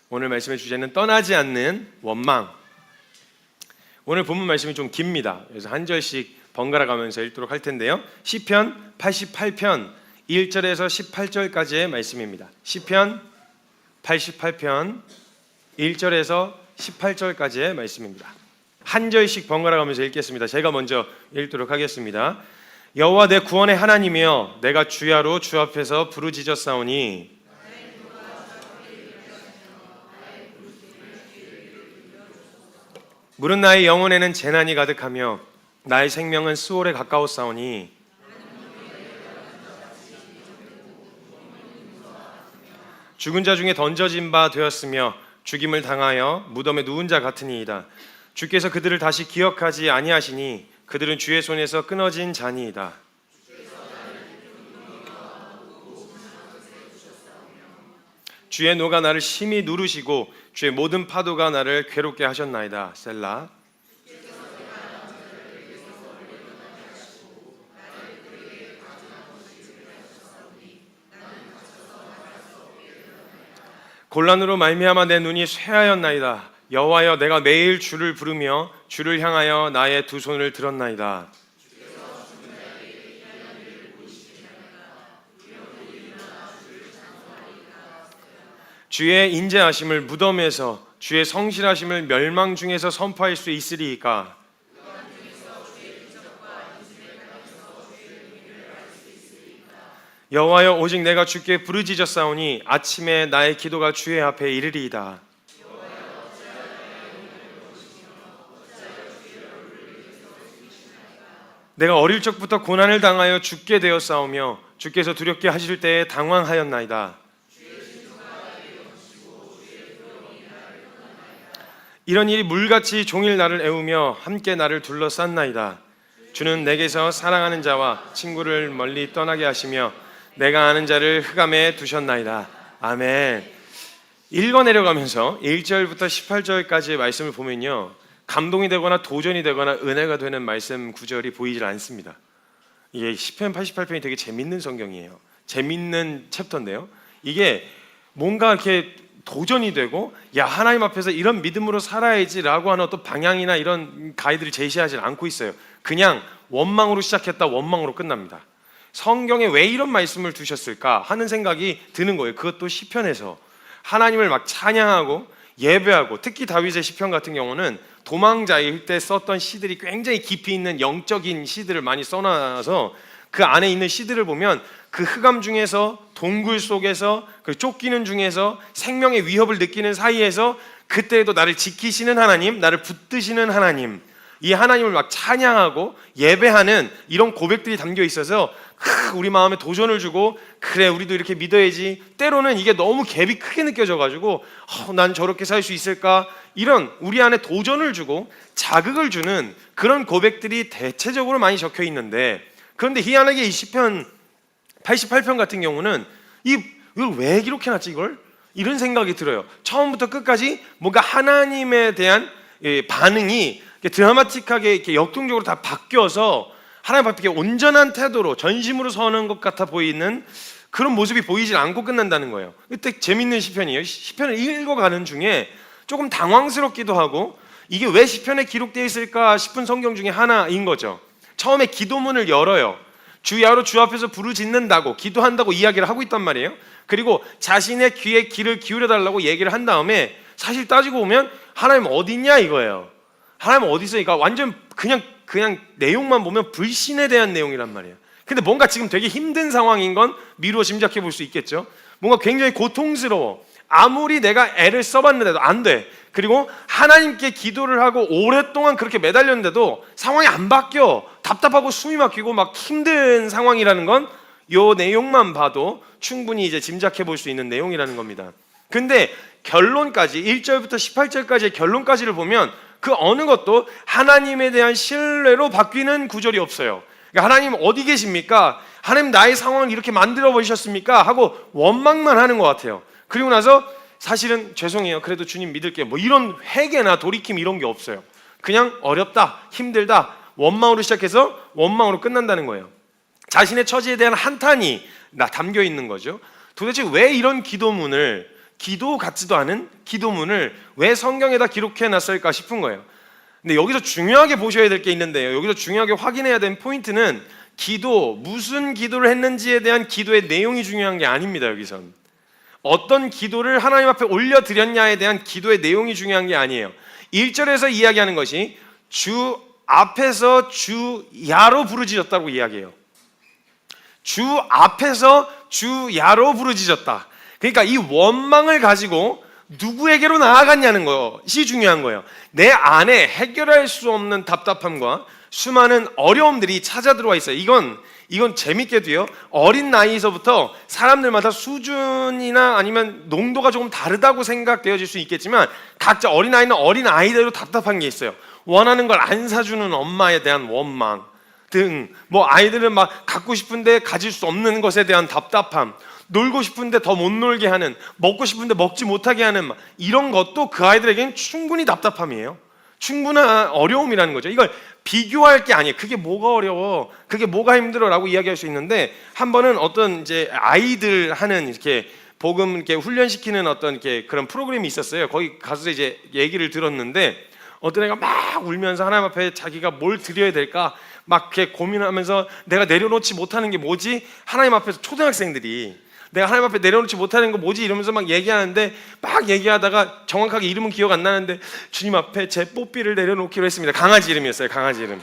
오늘 말씀의 주제는 떠나지 않는 원망. 오늘 본문 말씀이 좀 깁니다. 그래서 한 절씩 번갈아 가면서 읽도록 할 텐데요. 시편 88편 1절에서 18절까지의 말씀입니다. 시편 88편 1절에서 18절까지의 말씀입니다. 한 절씩 번갈아 가면서 읽겠습니다. 제가 먼저 읽도록 하겠습니다. 여호와 내 구원의 하나님이여, 내가 주야로 주 앞에서 부르짖었사오니 물은 나의 영혼에는 재난이 가득하며 나의 생명은 수월에 가까웠사오니 죽은 자 중에 던져진 바 되었으며 죽임을 당하여 무덤에 누운 자 같으니이다. 주께서 그들을 다시 기억하지 아니하시니 그들은 주의 손에서 끊어진 자니이다. 주의 노가 나를 심히 누르시고 주의 모든 파도가 나를 괴롭게 하셨나이다. 셀라. 곤란으로 말미암아 내 눈이 쇠하였나이다. 여호와여, 내가 매일 주를 부르며 주를 향하여 나의 두 손을 들었나이다. 주의 인자하심을 무덤에서, 주의 성실하심을 멸망 중에서 선포할 수 있으리이까. 여호와여, 오직 내가 주께 부르짖었사오니 아침에 나의 기도가 주의 앞에 이르리이다. 내가 어릴 적부터 고난을 당하여 죽게 되었사오며 주께서 두렵게 하실 때에 당황하였나이다. 이런 일이 물같이 종일 나를 애우며 함께 나를 둘러쌌나이다. 주는 내게서 사랑하는 자와 친구를 멀리 떠나게 하시며 내가 아는 자를 흑암에 두셨나이다. 아멘. 읽어내려가면서 1절부터 18절까지의 말씀을 보면요, 감동이 되거나 도전이 되거나 은혜가 되는 말씀 구절이 보이질 않습니다. 이게 시편 88편이 되게 재밌는 성경이에요. 재밌는 챕터인데요, 이게 뭔가 이렇게 도전이 되고, 야, 하나님 앞에서 이런 믿음으로 살아야지 라고 하는 어떤 방향이나 이런 가이드를 제시하지 않고 있어요. 그냥 원망으로 시작했다 원망으로 끝납니다. 성경에 왜 이런 말씀을 두셨을까 하는 생각이 드는 거예요. 그것도 시편에서 하나님을 막 찬양하고 예배하고, 특히 다윗의 시편 같은 경우는 도망자일 때 썼던 시들이 굉장히 깊이 있는 영적인 시들을 많이 써놔서 그 안에 있는 시들을 보면 그 흑암 중에서, 동굴 속에서, 그 쫓기는 중에서, 생명의 위협을 느끼는 사이에서 그때에도 나를 지키시는 하나님, 나를 붙드시는 하나님, 이 하나님을 막 찬양하고 예배하는 이런 고백들이 담겨 있어서 우리 마음에 도전을 주고, 그래 우리도 이렇게 믿어야지. 때로는 이게 너무 갭이 크게 느껴져가지고 난 저렇게 살 수 있을까, 이런 우리 안에 도전을 주고 자극을 주는 그런 고백들이 대체적으로 많이 적혀 있는데, 그런데 희한하게 이 시편 88편 같은 경우는 이걸 왜 이렇게 놨지 이걸? 이런 생각이 들어요. 처음부터 끝까지 뭔가 하나님에 대한 반응이 드라마틱하게 이렇게 역동적으로 다 바뀌어서 하나님 앞에 온전한 태도로 전심으로 서는 것 같아 보이는 그런 모습이 보이질 않고 끝난다는 거예요. 이때 재밌는 시편이에요. 시편을 읽어가는 중에 조금 당황스럽기도 하고, 이게 왜 시편에 기록되어 있을까 싶은 성경 중에 하나인 거죠. 처음에 기도문을 열어요. 주야로 주 앞에서 부르짖는다고, 기도한다고 이야기를 하고 있단 말이에요. 그리고 자신의 귀에 귀를 기울여 달라고 얘기를 한 다음에, 사실 따지고 보면 하나님 어디 있냐 이거예요. 하나님 어디 있어? 그러니까 완전 그냥 내용만 보면 불신에 대한 내용이란 말이에요. 근데 뭔가 지금 되게 힘든 상황인 건 미루어 짐작해 볼 수 있겠죠. 뭔가 굉장히 고통스러워. 아무리 내가 애를 써봤는데도 안 돼. 그리고 하나님께 기도를 하고 오랫동안 그렇게 매달렸는데도 상황이 안 바뀌어. 답답하고 숨이 막히고 막 힘든 상황이라는 건 이 내용만 봐도 충분히 이제 짐작해 볼 수 있는 내용이라는 겁니다. 근데 결론까지, 1절부터 18절까지의 결론까지를 보면 그 어느 것도 하나님에 대한 신뢰로 바뀌는 구절이 없어요. 그러니까 하나님 어디 계십니까? 하나님 나의 상황을 이렇게 만들어 버리셨습니까? 하고 원망만 하는 것 같아요. 그리고 나서 사실은 죄송해요, 그래도 주님 믿을게요, 뭐 이런 회개나 돌이킴 이런 게 없어요. 그냥 어렵다, 힘들다, 원망으로 시작해서 원망으로 끝난다는 거예요. 자신의 처지에 대한 한탄이 담겨 있는 거죠. 도대체 왜 이런 기도문을 기도 같지도 않은 기도문을 왜 성경에다 기록해 놨을까 싶은 거예요. 근데 여기서 중요하게 보셔야 될 게 있는데요, 여기서 중요하게 확인해야 되는 포인트는 기도, 무슨 기도를 했는지에 대한 기도의 내용이 중요한 게 아닙니다. 여기선 어떤 기도를 하나님 앞에 올려드렸냐에 대한 기도의 내용이 중요한 게 아니에요. 1절에서 이야기하는 것이 주 앞에서 주 야로 부르짖었다고 이야기해요. 주 앞에서 주 야로 부르짖었다. 그러니까 이 원망을 가지고 누구에게로 나아갔냐는 것이 중요한 거예요. 내 안에 해결할 수 없는 답답함과 수많은 어려움들이 찾아 들어와 있어요. 이건 재밌게도요, 어린 나이에서부터 사람들마다 수준이나 아니면 농도가 조금 다르다고 생각되어질 수 있겠지만 각자 어린아이는 어린아이대로 답답한 게 있어요. 원하는 걸 안 사주는 엄마에 대한 원망 등, 뭐 아이들은 막 갖고 싶은데 가질 수 없는 것에 대한 답답함, 놀고 싶은데 더 못 놀게 하는, 먹고 싶은데 먹지 못하게 하는, 이런 것도 그 아이들에게는 충분히 답답함이에요. 충분한 어려움이라는 거죠. 이걸 비교할 게 아니에요. 그게 뭐가 어려워, 그게 뭐가 힘들어 라고 이야기할 수 있는데, 한 번은 어떤 이제 아이들 하는 이렇게 복음 이렇게 훈련시키는 어떤 이렇게 그런 프로그램이 있었어요. 거기 가서 이제 얘기를 들었는데, 어떤 애가 막 울면서 하나님 앞에 자기가 뭘 드려야 될까 막 이렇게 고민하면서, 내가 내려놓지 못하는 게 뭐지? 하나님 앞에서 초등학생들이 내가 하나님 앞에 내려놓지 못하는 거 뭐지? 이러면서 막 얘기하는데, 막 얘기하다가 정확하게 이름은 기억 안 나는데, 주님 앞에 제 뽀삐를 내려놓기로 했습니다. 강아지 이름이었어요. 강아지 이름.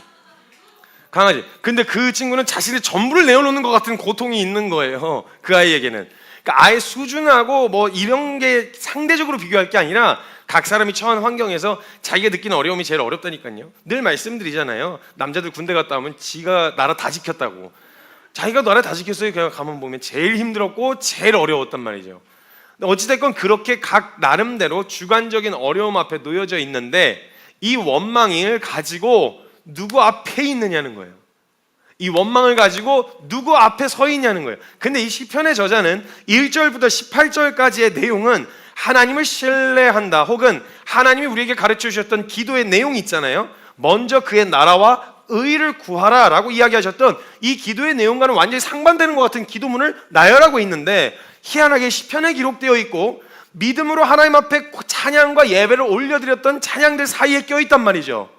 강아지. 근데 그 친구는 자신의 전부를 내어놓는 것 같은 고통이 있는 거예요. 그 아이에게는. 그러니까 아예 수준하고 뭐 이런 게 상대적으로 비교할 게 아니라 각 사람이 처한 환경에서 자기가 느끼는 어려움이 제일 어렵다니까요. 늘 말씀드리잖아요. 남자들 군대 갔다 오면 지가 나라 다 지켰다고. 자기가 나라 다 지켰어요. 그냥 가만 보면 제일 힘들었고 제일 어려웠단 말이죠. 어찌됐건 그렇게 각 나름대로 주관적인 어려움 앞에 놓여져 있는데, 이 원망을 가지고 누구 앞에 있느냐는 거예요. 이 원망을 가지고 누구 앞에 서 있냐는 거예요. 근데 이 시편의 저자는 1절부터 18절까지의 내용은 하나님을 신뢰한다, 혹은 하나님이 우리에게 가르쳐 주셨던 기도의 내용이 있잖아요. 먼저 그의 나라와 의를 구하라 라고 이야기하셨던 이 기도의 내용과는 완전히 상반되는 것 같은 기도문을 나열하고 있는데, 희한하게 시편에 기록되어 있고 믿음으로 하나님 앞에 찬양과 예배를 올려드렸던 찬양들 사이에 껴있단 말이죠.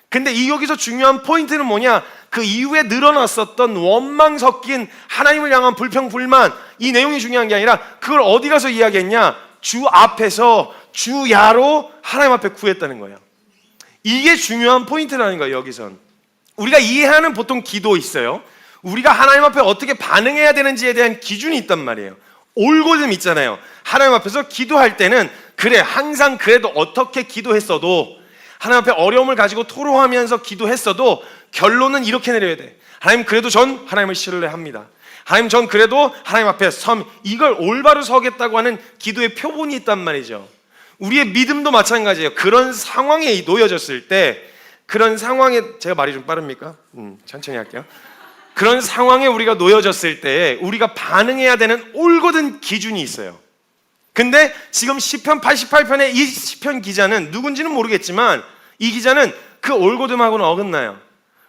근데 여기서 중요한 포인트는 뭐냐? 그 이후에 늘어났었던 원망 섞인 하나님을 향한 불평, 불만, 이 내용이 중요한 게 아니라 그걸 어디 가서 이야기했냐? 주 앞에서 주 야로 하나님 앞에 구했다는 거예요. 이게 중요한 포인트라는 거예요. 여기선 우리가 이해하는 보통 기도 있어요. 우리가 하나님 앞에 어떻게 반응해야 되는지에 대한 기준이 있단 말이에요. 올고즘 있잖아요. 하나님 앞에서 기도할 때는 그래, 항상 그래도 어떻게 기도했어도, 하나님 앞에 어려움을 가지고 토로하면서 기도했어도 결론은 이렇게 내려야 돼. 하나님, 그래도 전 하나님을 신뢰합니다. 하나님, 전 그래도 하나님 앞에 이걸 올바로 서겠다고 하는 기도의 표본이 있단 말이죠. 우리의 믿음도 마찬가지예요. 그런 상황에 놓여졌을 때, 그런 상황에, 제가 말이 좀 빠릅니까? 천천히 할게요. 그런 상황에 우리가 놓여졌을 때 우리가 반응해야 되는 올곧은 기준이 있어요. 근데 지금 시편 88편의 이 시편 기자는 누군지는 모르겠지만, 이 기자는 그 올곧음하고는 어긋나요.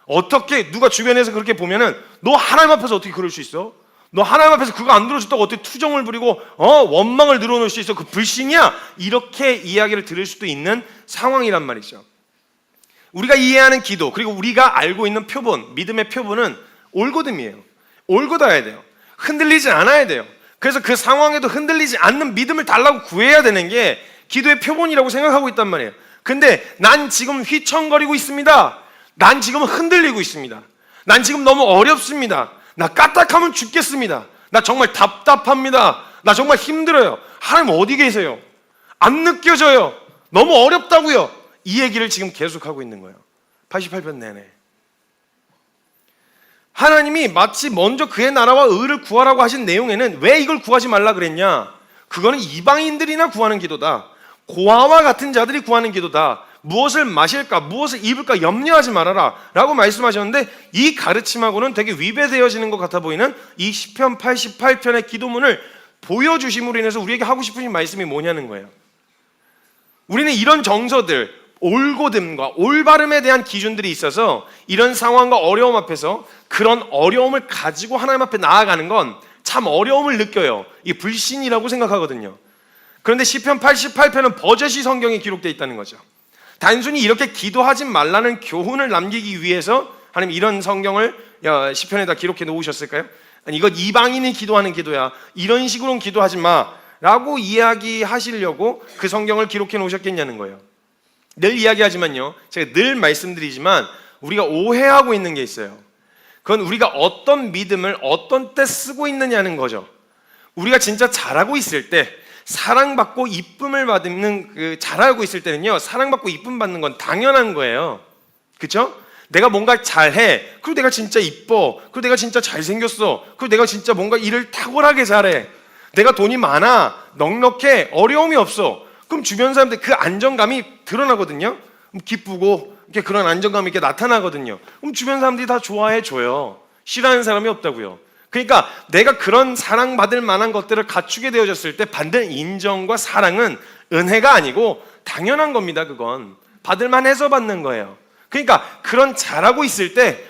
어떻게 누가 주변에서 그렇게 보면은, 너 하나님 앞에서 어떻게 그럴 수 있어? 너 하나님 앞에서 그거 안 들어줬다고 어떻게 투정을 부리고 원망을 늘어놓을 수 있어? 그 불신이야? 이렇게 이야기를 들을 수도 있는 상황이란 말이죠. 우리가 이해하는 기도, 그리고 우리가 알고 있는 표본, 믿음의 표본은 올곧음이에요. 올곧아야 돼요. 흔들리지 않아야 돼요. 그래서 그 상황에도 흔들리지 않는 믿음을 달라고 구해야 되는 게 기도의 표본이라고 생각하고 있단 말이에요. 근데 난 지금 휘청거리고 있습니다. 난 지금 흔들리고 있습니다. 난 지금 너무 어렵습니다. 나 까딱하면 죽겠습니다. 나 정말 답답합니다. 나 정말 힘들어요. 하나님 어디 계세요? 안 느껴져요. 너무 어렵다고요. 이 얘기를 지금 계속하고 있는 거예요. 88편 내내. 하나님이 마치 먼저 그의 나라와 의를 구하라고 하신 내용에는 왜 이걸 구하지 말라 그랬냐? 그거는 이방인들이나 구하는 기도다. 고아와 같은 자들이 구하는 기도다. 무엇을 마실까, 무엇을 입을까 염려하지 말아라 라고 말씀하셨는데, 이 가르침하고는 되게 위배되어지는 것 같아 보이는 이 시편 88편의 기도문을 보여주심으로 인해서 우리에게 하고 싶으신 말씀이 뭐냐는 거예요. 우리는 이런 정서들, 올곧음과 올바름에 대한 기준들이 있어서 이런 상황과 어려움 앞에서 그런 어려움을 가지고 하나님 앞에 나아가는 건 참 어려움을 느껴요. 이 불신이라고 생각하거든요. 그런데 시편 88편은 버젓이 성경에 기록되어 있다는 거죠. 단순히 이렇게 기도하지 말라는 교훈을 남기기 위해서 하나님 이런 성경을 시편에다 기록해 놓으셨을까요? 아니, 이거 이방인이 기도하는 기도야, 이런 식으로는 기도하지 마 라고 이야기하시려고 그 성경을 기록해 놓으셨겠냐는 거예요. 늘 이야기하지만요, 제가 늘 말씀드리지만 우리가 오해하고 있는 게 있어요. 그건 우리가 어떤 믿음을 어떤 때 쓰고 있느냐는 거죠. 우리가 진짜 잘하고 있을 때, 사랑받고 이쁨을 받는 잘하고 있을 때는요, 사랑받고 이쁨 받는 건 당연한 거예요. 그렇죠? 내가 뭔가 잘해, 그리고 내가 진짜 이뻐, 그리고 내가 진짜 잘생겼어, 그리고 내가 진짜 뭔가 일을 탁월하게 잘해, 내가 돈이 많아, 넉넉해, 어려움이 없어, 그럼 주변 사람들 그 안정감이 드러나거든요. 기쁘고 이렇게 그런 안정감이 이렇게 나타나거든요. 그럼 주변 사람들이 다 좋아해 줘요. 싫어하는 사람이 없다고요. 그러니까 내가 그런 사랑받을 만한 것들을 갖추게 되어졌을 때 받는 인정과 사랑은 은혜가 아니고 당연한 겁니다. 그건 받을만 해서 받는 거예요. 그러니까 그런 잘하고 있을 때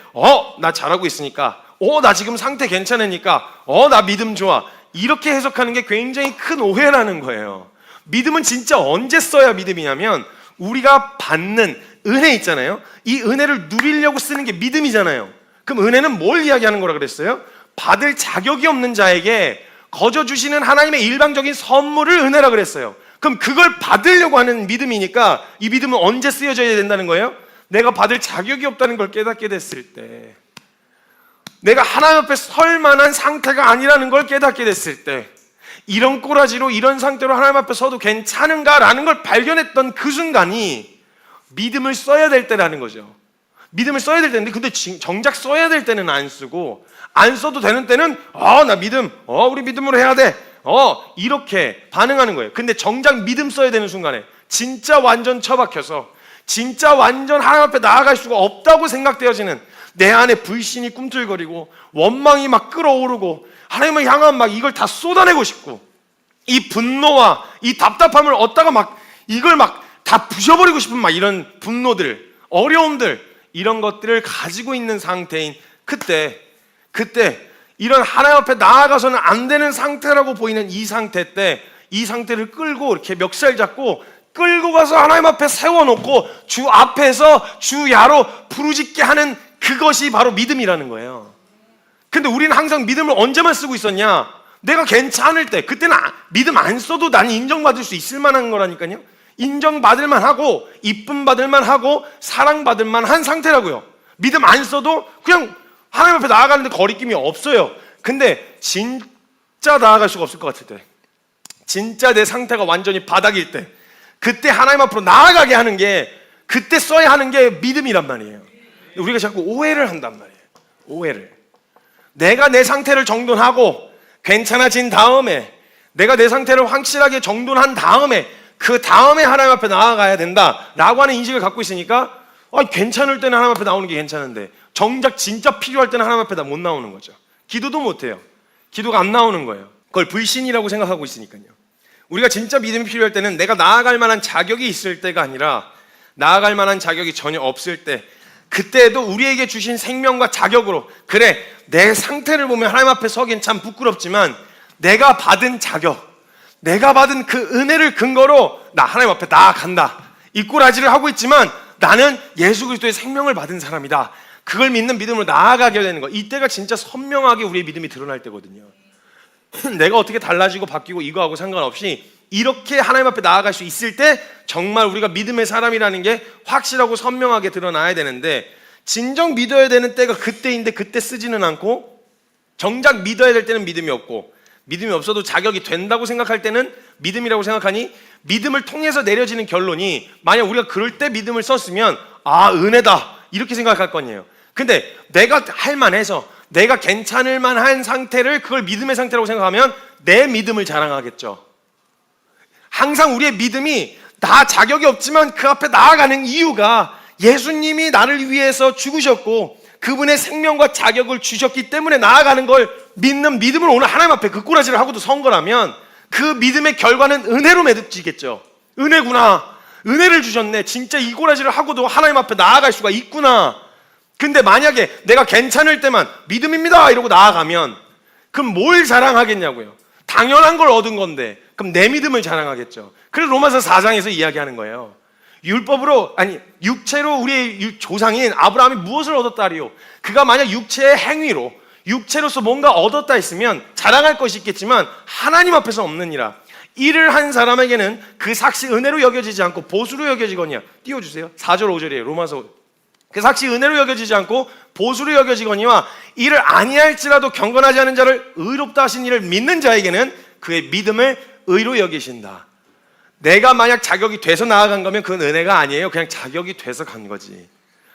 나 잘하고 있으니까, 나 지금 상태 괜찮으니까, 나 믿음 좋아, 이렇게 해석하는 게 굉장히 큰 오해라는 거예요. 믿음은 진짜 언제 써야 믿음이냐면 우리가 받는 은혜 있잖아요. 이 은혜를 누리려고 쓰는 게 믿음이잖아요. 그럼 은혜는 뭘 이야기하는 거라 그랬어요? 받을 자격이 없는 자에게 거저 주시는 하나님의 일방적인 선물을 은혜라 그랬어요. 그럼 그걸 받으려고 하는 믿음이니까 이 믿음은 언제 쓰여져야 된다는 거예요? 내가 받을 자격이 없다는 걸 깨닫게 됐을 때, 내가 하나님 앞에 설 만한 상태가 아니라는 걸 깨닫게 됐을 때, 이런 꼬라지로 이런 상태로 하나님 앞에 서도 괜찮은가라는 걸 발견했던 그 순간이 믿음을 써야 될 때라는 거죠. 믿음을 써야 될 때인데, 근데 정작 써야 될 때는 안 쓰고, 안 써도 되는 때는 나 믿음, 우리 믿음으로 해야 돼, 이렇게 반응하는 거예요. 근데 정작 믿음 써야 되는 순간에 진짜 완전 처박혀서, 진짜 완전 하나님 앞에 나아갈 수가 없다고 생각되어지는, 내 안에 불신이 꿈틀거리고 원망이 막 끓어오르고 하나님을 향한 막 이걸 다 쏟아내고 싶고, 이 분노와 이 답답함을 얻다가 막 이걸 막 다 부셔버리고 싶은 막 이런 분노들, 어려움들, 이런 것들을 가지고 있는 상태인 그때 이런 하나님 앞에 나아가서는 안 되는 상태라고 보이는 이 상태 때, 이 상태를 끌고 이렇게 멱살 잡고 끌고 가서 하나님 앞에 세워놓고 주 앞에서 주야로 부르짖게 하는 그것이 바로 믿음이라는 거예요. 근데 우리는 항상 믿음을 언제만 쓰고 있었냐? 내가 괜찮을 때, 그때는 믿음 안 써도 난 인정받을 수 있을 만한 거라니까요. 인정받을 만하고 이쁨 받을 만하고 사랑받을 만한 상태라고요. 믿음 안 써도 그냥 하나님 앞에 나아가는데 거리낌이 없어요. 근데 진짜 나아갈 수가 없을 것 같을 때, 진짜 내 상태가 완전히 바닥일 때, 그때 하나님 앞으로 나아가게 하는 게, 그때 써야 하는 게 믿음이란 말이에요. 우리가 자꾸 오해를 한단 말이에요. 오해를. 내가 내 상태를 정돈하고 괜찮아진 다음에, 내가 내 상태를 확실하게 정돈한 다음에, 그 다음에 하나님 앞에 나아가야 된다라고 하는 인식을 갖고 있으니까, 괜찮을 때는 하나님 앞에 나오는 게 괜찮은데 정작 진짜 필요할 때는 하나님 앞에 다 못 나오는 거죠. 기도도 못해요. 기도가 안 나오는 거예요. 그걸 불신이라고 생각하고 있으니까요. 우리가 진짜 믿음이 필요할 때는 내가 나아갈 만한 자격이 있을 때가 아니라, 나아갈 만한 자격이 전혀 없을 때, 그때에도 우리에게 주신 생명과 자격으로, 그래, 내 상태를 보면 하나님 앞에 서긴 참 부끄럽지만 내가 받은 자격, 내가 받은 그 은혜를 근거로 나 하나님 앞에 나아간다, 이 꼬라지를 하고 있지만 나는 예수 그리스도의 생명을 받은 사람이다, 그걸 믿는 믿음으로 나아가게 되는 거, 이때가 진짜 선명하게 우리의 믿음이 드러날 때거든요. 내가 어떻게 달라지고 바뀌고 이거하고 상관없이 이렇게 하나님 앞에 나아갈 수 있을 때 정말 우리가 믿음의 사람이라는 게 확실하고 선명하게 드러나야 되는데, 진정 믿어야 되는 때가 그때인데 그때 쓰지는 않고, 정작 믿어야 될 때는 믿음이 없고, 믿음이 없어도 자격이 된다고 생각할 때는 믿음이라고 생각하니, 믿음을 통해서 내려지는 결론이, 만약 우리가 그럴 때 믿음을 썼으면 은혜다 이렇게 생각할 거 아니에요. 근데 내가 할 만해서, 내가 괜찮을 만한 상태를 그걸 믿음의 상태라고 생각하면 내 믿음을 자랑하겠죠. 항상 우리의 믿음이 나 자격이 없지만 그 앞에 나아가는 이유가 예수님이 나를 위해서 죽으셨고 그분의 생명과 자격을 주셨기 때문에 나아가는 걸 믿는 믿음을 오늘 하나님 앞에 그 꼬라지를 하고도 선 거라면, 그 믿음의 결과는 은혜로 맺어지겠죠. 은혜구나, 은혜를 주셨네, 진짜 이 꼬라지를 하고도 하나님 앞에 나아갈 수가 있구나. 근데 만약에 내가 괜찮을 때만 믿음입니다 이러고 나아가면 그럼 뭘 자랑하겠냐고요. 당연한 걸 얻은 건데 그럼 내 믿음을 자랑하겠죠. 그래서 로마서 4장에서 이야기하는 거예요. 율법으로, 아니 육체로 우리의 조상인 아브라함이 무엇을 얻었다 하리요? 그가 만약 육체의 행위로, 육체로서 뭔가 얻었다 했으면 자랑할 것이 있겠지만 하나님 앞에서 없느니라. 일을 한 사람에게는 그 삭시 은혜로 여겨지지 않고 보수로 여겨지거니와. 띄워주세요. 4절 5절이에요 로마서. 그 삭시 은혜로 여겨지지 않고 보수로 여겨지거니와 이를 아니할지라도 경건하지 않은 자를 의롭다 하신 이를 믿는 자에게는 그의 믿음을 의로 여기신다. 내가 만약 자격이 돼서 나아간 거면 그건 은혜가 아니에요. 그냥 자격이 돼서 간 거지.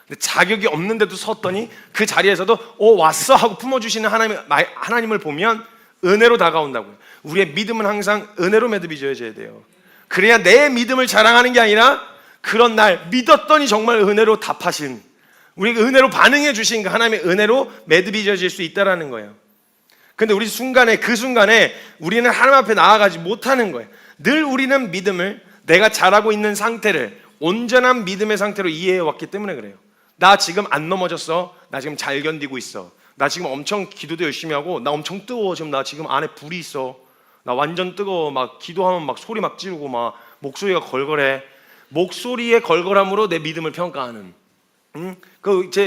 근데 자격이 없는데도 섰더니 그 자리에서도 왔어 하고 품어주시는 하나님을 보면 은혜로 다가온다고요. 우리의 믿음은 항상 은혜로 매듭이져야 돼요. 그래야 내 믿음을 자랑하는 게 아니라 그런 날 믿었더니 정말 은혜로 답하신, 우리에게 은혜로 반응해 주신 그 하나님의 은혜로 매듭이 져질 수 있다는 거예요. 근데 우리 그 순간에 우리는 하나님 앞에 나아가지 못하는 거예요. 늘 우리는 믿음을, 내가 잘하고 있는 상태를 온전한 믿음의 상태로 이해해 왔기 때문에 그래요. 나 지금 안 넘어졌어. 나 지금 잘 견디고 있어. 나 지금 엄청 기도도 열심히 하고 나 엄청 뜨거워. 지금 나 지금 안에 불이 있어. 나 완전 뜨거워. 막 기도하면 막 소리 막 지르고 막 목소리가 걸걸해. 목소리의 걸걸함으로 내 믿음을 평가하는.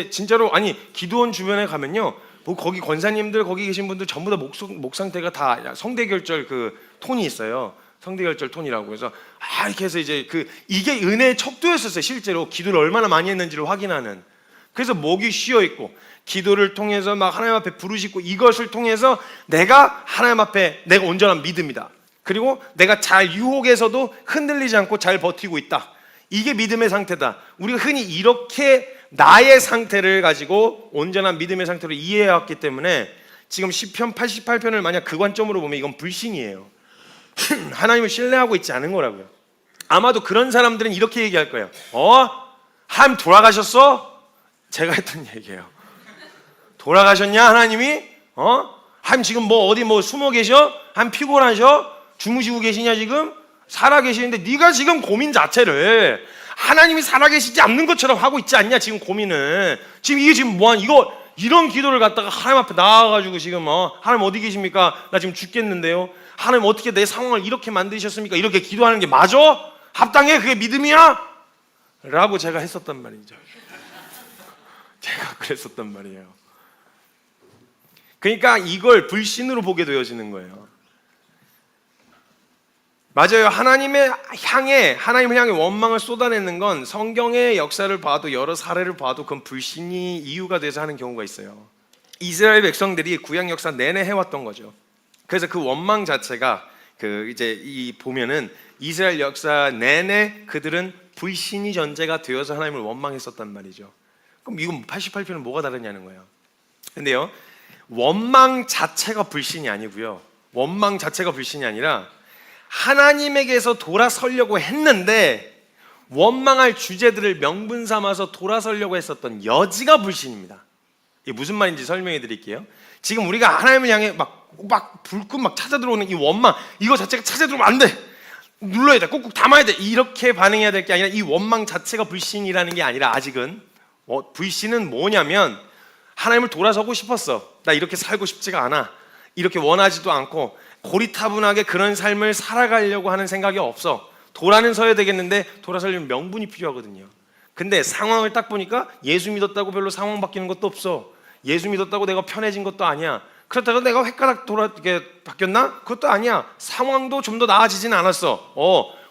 진짜로, 아니 기도원 주변에 가면요, 뭐 거기 권사님들 거기 계신 분들 전부 다 목 상태가 다 성대결절 그 톤이 있어요. 성대결절 톤이라고 해서 이렇게 해서 이제 이게 은혜의 척도였었어요. 실제로 기도를 얼마나 많이 했는지를 확인하는. 그래서 목이 쉬어 있고 기도를 통해서 막 하나님 앞에 부르짖고 이것을 통해서 내가 하나님 앞에 내가 온전한 믿음이다. 그리고 내가 잘 유혹에서도 흔들리지 않고 잘 버티고 있다. 이게 믿음의 상태다. 우리가 흔히 이렇게 나의 상태를 가지고 온전한 믿음의 상태로 이해해왔기 때문에 지금 시편 88편을 만약 그 관점으로 보면 이건 불신이에요. 하나님을 신뢰하고 있지 않은 거라고요. 아마도 그런 사람들은 이렇게 얘기할 거예요. 하나님 돌아가셨어? 제가 했던 얘기예요. 돌아가셨냐 하나님이? 하나님 지금 뭐 어디 뭐 숨어 계셔? 하나님 피곤하셔? 주무시고 계시냐 지금? 살아 계시는데 네가 지금 고민 자체를 하나님이 살아계시지 않는 것처럼 하고 있지 않냐 지금 고민은. 지금 이게 지금 이런 기도를 갖다가 하나님 앞에 나와가지고 지금 하나님 어디 계십니까? 나 지금 죽겠는데요. 하나님 어떻게 내 상황을 이렇게 만드셨습니까? 이렇게 기도하는 게 맞아? 합당해? 그게 믿음이야? 라고 제가 했었단 말이죠. 제가 그랬었단 말이에요. 그러니까 이걸 불신으로 보게 되어지는 거예요. 맞아요. 하나님을 향해 원망을 쏟아내는 건 성경의 역사를 봐도 여러 사례를 봐도 그건 불신이 이유가 돼서 하는 경우가 있어요. 이스라엘 백성들이 구약 역사 내내 해왔던 거죠. 그래서 그 원망 자체가 보면은 이스라엘 역사 내내 그들은 불신이 전제가 되어서 하나님을 원망했었단 말이죠. 그럼 이건 88편은 뭐가 다르냐는 거예요. 근데요, 원망 자체가 불신이 아니고요. 원망 자체가 불신이 아니라 하나님에게서 돌아서려고 했는데 원망할 주제들을 명분 삼아서 돌아서려고 했었던 여지가 불신입니다. 이게 무슨 말인지 설명해 드릴게요. 지금 우리가 하나님을 향해 막 불끈 막 찾아 들어오는 이 원망, 이거 자체가 찾아 들어오면 안 돼. 눌러야 돼. 꾹꾹 담아야 돼. 이렇게 반응해야 될 게 아니라 이 원망 자체가 불신이라는 게 아니라 아직은 불신은 뭐냐면 하나님을 돌아서고 싶었어. 나 이렇게 살고 싶지가 않아. 이렇게 원하지도 않고 고리타분하게 그런 삶을 살아가려고 하는 생각이 없어. 돌아는 서야 되겠는데 돌아서려면 명분이 필요하거든요. 근데 상황을 딱 보니까 예수 믿었다고 별로 상황 바뀌는 것도 없어. 예수 믿었다고 내가 편해진 것도 아니야. 그렇다고 내가 획가닥 바뀌었나? 그것도 아니야. 상황도 좀 더 나아지진 않았어.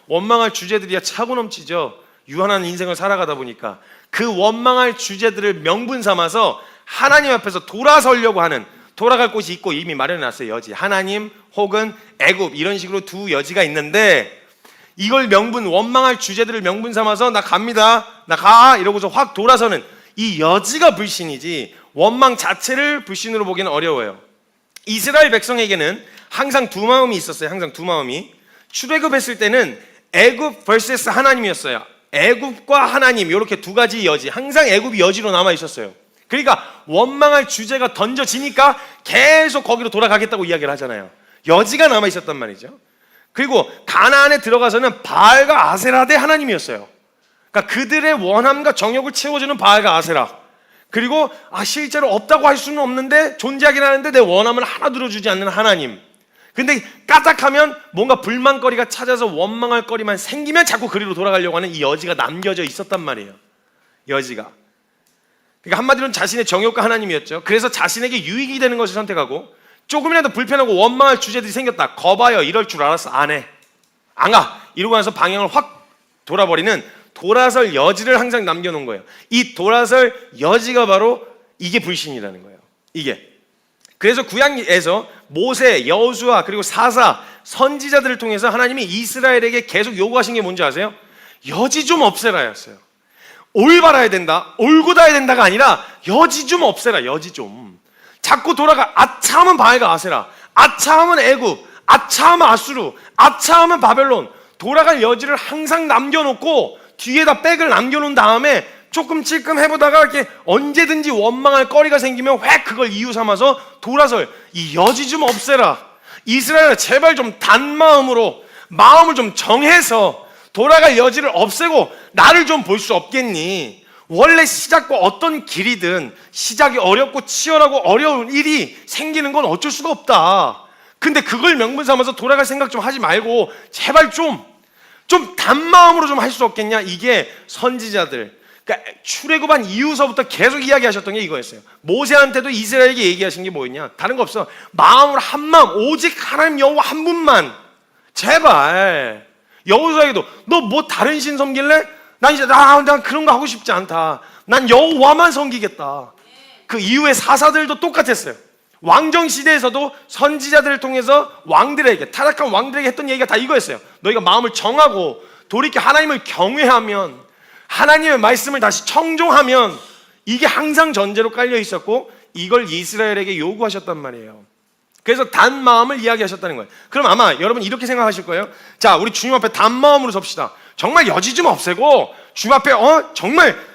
원망할 주제들이야 차고 넘치죠. 유한한 인생을 살아가다 보니까 그 원망할 주제들을 명분 삼아서 하나님 앞에서 돌아서려고 하는, 돌아갈 곳이 있고 이미 마련해놨어요. 여지, 하나님 혹은 애굽, 이런 식으로 두 여지가 있는데 이걸 원망할 주제들을 명분 삼아서 나 갑니다, 나 가, 이러고서 확 돌아서는 이 여지가 불신이지 원망 자체를 불신으로 보기는 어려워요. 이스라엘 백성에게는 항상 두 마음이 있었어요. 항상 두 마음이. 출애굽했을 때는 애굽 vs 하나님이었어요. 애굽과 하나님, 이렇게 두 가지 여지, 항상 애굽이 여지로 남아 있었어요. 그러니까 원망할 주제가 던져지니까 계속 거기로 돌아가겠다고 이야기를 하잖아요. 여지가 남아 있었단 말이죠. 그리고 가나안에 들어가서는 바알과 아세라 대 하나님이었어요. 그러니까 그들의 원함과 정욕을 채워주는 바알과 아세라, 그리고 실제로 없다고 할 수는 없는데 존재하긴 하는데 내 원함을 하나 들어주지 않는 하나님. 근데 까딱하면 뭔가 불만거리가 찾아서 원망할 거리만 생기면 자꾸 그리로 돌아가려고 하는 이 여지가 남겨져 있었단 말이에요. 여지가. 그러니까 한마디로는 자신의 정욕과 하나님이었죠. 그래서 자신에게 유익이 되는 것을 선택하고 조금이라도 불편하고 원망할 주제들이 생겼다. 거봐요, 이럴 줄 알았어. 안 해. 안 가. 이러고 나서 방향을 확 돌아버리는 돌아설 여지를 항상 남겨놓은 거예요. 이 돌아설 여지가 바로 이게 불신이라는 거예요. 이게. 그래서 구약에서 모세, 여호수아 그리고 사사, 선지자들을 통해서 하나님이 이스라엘에게 계속 요구하신 게 뭔지 아세요? 여지 좀 없애라였어요. 올바라야 된다, 올곧아야 된다가 아니라 여지 좀 없애라. 여지 좀. 자꾸 돌아가. 아차하면 바알과 아세라, 아차하면 애굽, 아차하면 아수르, 아차하면 바벨론. 돌아갈 여지를 항상 남겨놓고 뒤에다 백을 남겨놓은 다음에 조금 찔끔 해보다가 이렇게 언제든지 원망할 거리가 생기면 왜 그걸 이유 삼아서 돌아설. 이 여지 좀 없애라. 이스라엘아, 제발 좀 단마음으로 마음을 좀 정해서 돌아갈 여지를 없애고 나를 좀 볼 수 없겠니? 원래 시작과 어떤 길이든 시작이 어렵고 치열하고 어려운 일이 생기는 건 어쩔 수가 없다. 근데 그걸 명분 삼아서 돌아갈 생각 좀 하지 말고 제발 좀 단마음으로 좀 할 수 없겠냐? 이게 선지자들, 그러니까 출애굽한 이후서부터 계속 이야기하셨던 게 이거였어요. 모세한테도 이스라엘에게 얘기하신 게 뭐였냐? 다른 거 없어. 마음으로 한 마음, 오직 하나님 여호와 한 분만. 제발. 여호수아에게도 너 뭐 다른 신 섬길래? 난 이제 난 그런 거 하고 싶지 않다. 난 여호와만 섬기겠다. 그 이후에 사사들도 똑같았어요. 왕정 시대에서도 선지자들을 통해서 왕들에게, 타락한 왕들에게 했던 얘기가 다 이거였어요. 너희가 마음을 정하고 돌이켜 하나님을 경외하면, 하나님의 말씀을 다시 청종하면, 이게 항상 전제로 깔려 있었고 이걸 이스라엘에게 요구하셨단 말이에요. 그래서 단마음을 이야기하셨다는 거예요. 그럼 아마 여러분 이렇게 생각하실 거예요. 자, 우리 주님 앞에 단마음으로 섭시다. 정말 여지 좀 없애고 주님 앞에 정말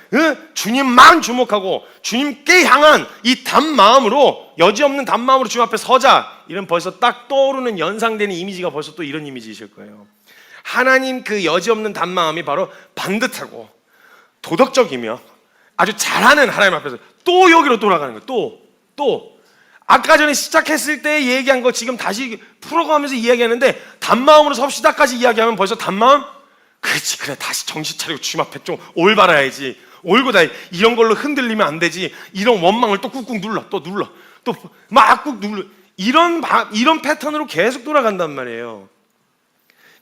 주님만 주목하고 주님께 향한 이 단마음으로, 여지 없는 단마음으로 주님 앞에 서자. 이런 벌써 딱 떠오르는 연상되는 이미지가 벌써 또 이런 이미지이실 거예요. 하나님 그 여지 없는 단마음이 바로 반듯하고 도덕적이며 아주 잘하는 하나님 앞에서 또 여기로 돌아가는 거예요. 또 아까 전에 시작했을 때 얘기한 거 지금 다시 풀어가면서 이야기하는데 단마음으로 섭시다까지 이야기하면 벌써 단마음? 그렇지, 그래, 다시 정신 차리고 주님 앞에 좀 올바라야지, 올고다. 이런 걸로 흔들리면 안 되지. 이런 원망을 또 꾹꾹 눌러, 또 막 꾹 눌러. 이런 패턴으로 계속 돌아간단 말이에요.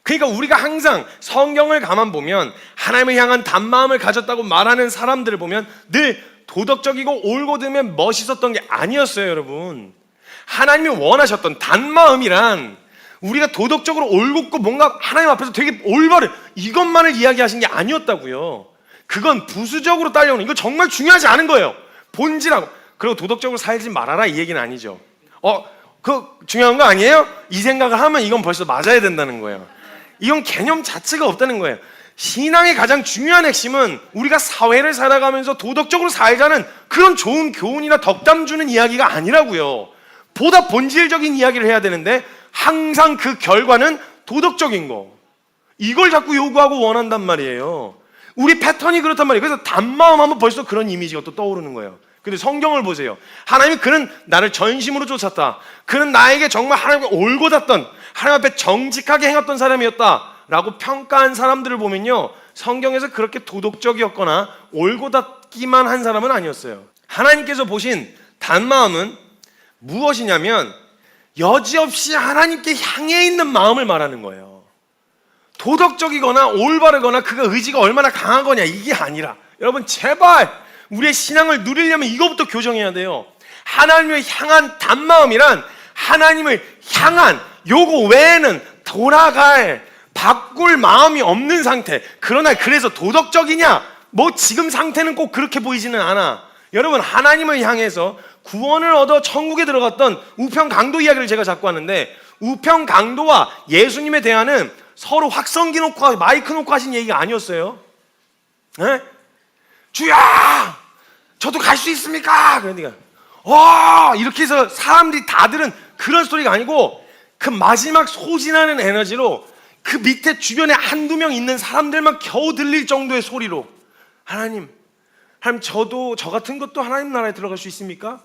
그러니까 우리가 항상 성경을 가만 보면 하나님을 향한 단마음을 가졌다고 말하는 사람들을 보면 늘 도덕적이고 올곧으며 멋있었던 게 아니었어요, 여러분. 하나님이 원하셨던 단마음이란 우리가 도덕적으로 올곧고 뭔가 하나님 앞에서 되게 올바른 이것만을 이야기하신 게 아니었다고요. 그건 부수적으로 딸려오는, 이거 정말 중요하지 않은 거예요. 본질하고. 그리고 도덕적으로 살지 말아라 이 얘기는 아니죠. 그 중요한 거 아니에요? 이 생각을 하면 이건 벌써 맞아야 된다는 거예요. 이건 개념 자체가 없다는 거예요. 신앙의 가장 중요한 핵심은 우리가 사회를 살아가면서 도덕적으로 살자는 그런 좋은 교훈이나 덕담 주는 이야기가 아니라고요. 보다 본질적인 이야기를 해야 되는데 항상 그 결과는 도덕적인 거, 이걸 자꾸 요구하고 원한단 말이에요. 우리 패턴이 그렇단 말이에요. 그래서 단마음 하면 벌써 그런 이미지가 또 떠오르는 거예요. 근데 성경을 보세요. 하나님이 그는 나를 전심으로 쫓았다, 그는 나에게 정말 하나님께 올곧았던, 하나님 앞에 정직하게 행했던 사람이었다 라고 평가한 사람들을 보면요, 성경에서 그렇게 도덕적이었거나 올곧았기만 한 사람은 아니었어요. 하나님께서 보신 단마음은 무엇이냐면 여지없이 하나님께 향해 있는 마음을 말하는 거예요. 도덕적이거나 올바르거나 그가 의지가 얼마나 강한 거냐 이게 아니라, 여러분 제발 우리의 신앙을 누리려면 이거부터 교정해야 돼요. 하나님을 향한 단마음이란 하나님을 향한 요거 외에는 돌아갈, 바꿀 마음이 없는 상태. 그러나 그래서 도덕적이냐? 뭐 지금 상태는 꼭 그렇게 보이지는 않아. 여러분, 하나님을 향해서 구원을 얻어 천국에 들어갔던 우평강도 이야기를 제가 자꾸 하는데, 우평강도와 예수님의 대화는 서로 확성기 놓고 마이크 놓고 하신 얘기가 아니었어요. 네? 주야, 저도 갈 수 있습니까? 그러니까 이렇게 해서 사람들이 다 들은 그런 소리가 아니고, 그 마지막 소진하는 에너지로 그 밑에 주변에 한두 명 있는 사람들만 겨우 들릴 정도의 소리로, 하나님 저도 저 같은 것도 하나님 나라에 들어갈 수 있습니까?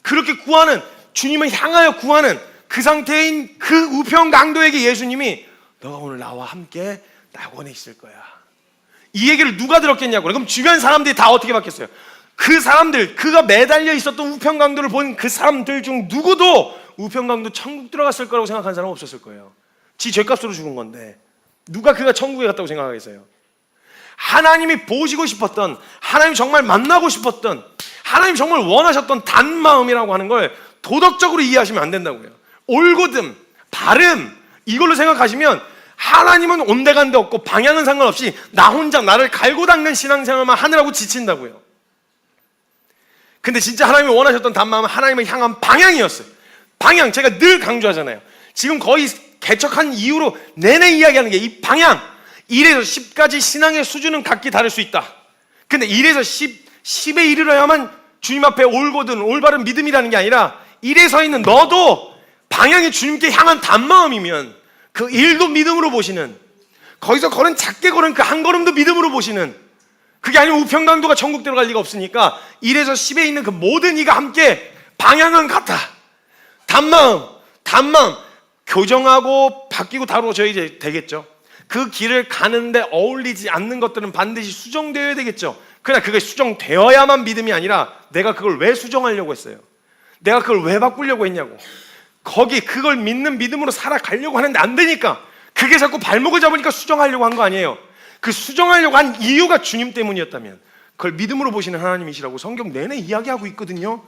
그렇게 구하는, 주님을 향하여 구하는 그 상태인 그 우편 강도에게 예수님이 너가 오늘 나와 함께 낙원에 있을 거야. 이 얘기를 누가 들었겠냐고요. 그럼 주변 사람들이 다 어떻게 바뀌었어요? 그 사람들, 그가 매달려 있었던 우편 강도를 본 그 사람들 중 누구도 우편 강도 천국 들어갔을 거라고 생각한 사람은 없었을 거예요. 지 죄값으로 죽은 건데 누가 그가 천국에 갔다고 생각하겠어요? 하나님이 보시고 싶었던, 하나님 정말 만나고 싶었던, 하나님 정말 원하셨던 단마음이라고 하는 걸 도덕적으로 이해하시면 안 된다고요. 올곧음, 바름 이걸로 생각하시면 하나님은 온데간데 없고 방향은 상관없이 나 혼자 나를 갈고 닦는 신앙생활만 하느라고 지친다고요. 근데 진짜 하나님이 원하셨던 단마음은 하나님을 향한 방향이었어요. 방향, 제가 늘 강조하잖아요. 지금 거의 개척한 이후로 내내 이야기하는 게 이 방향. 1에서 10까지 신앙의 수준은 각기 다를 수 있다. 근데 1에서 10에 이르러야만 주님 앞에 올곧은 올바른 믿음이라는 게 아니라 1에 서 있는 너도 방향이 주님께 향한 단마음이면 그 1도 믿음으로 보시는, 거기서 걸은 작게 걸은 그 한 걸음도 믿음으로 보시는, 그게 아니면 우편강도가 천국 들어갈 리가 없으니까 1에서 10에 있는 그 모든 이가 함께 방향은 같아. 단마음 교정하고 바뀌고 다루어져야 이제 되겠죠. 그 길을 가는데 어울리지 않는 것들은 반드시 수정되어야 되겠죠. 그러나 그게 수정되어야만 믿음이 아니라 내가 그걸 왜 수정하려고 했어요? 내가 그걸 왜 바꾸려고 했냐고. 그걸 믿는 믿음으로 살아가려고 하는데 안 되니까 그게 자꾸 발목을 잡으니까 수정하려고 한 거 아니에요. 그 수정하려고 한 이유가 주님 때문이었다면 그걸 믿음으로 보시는 하나님이시라고 성경 내내 이야기하고 있거든요.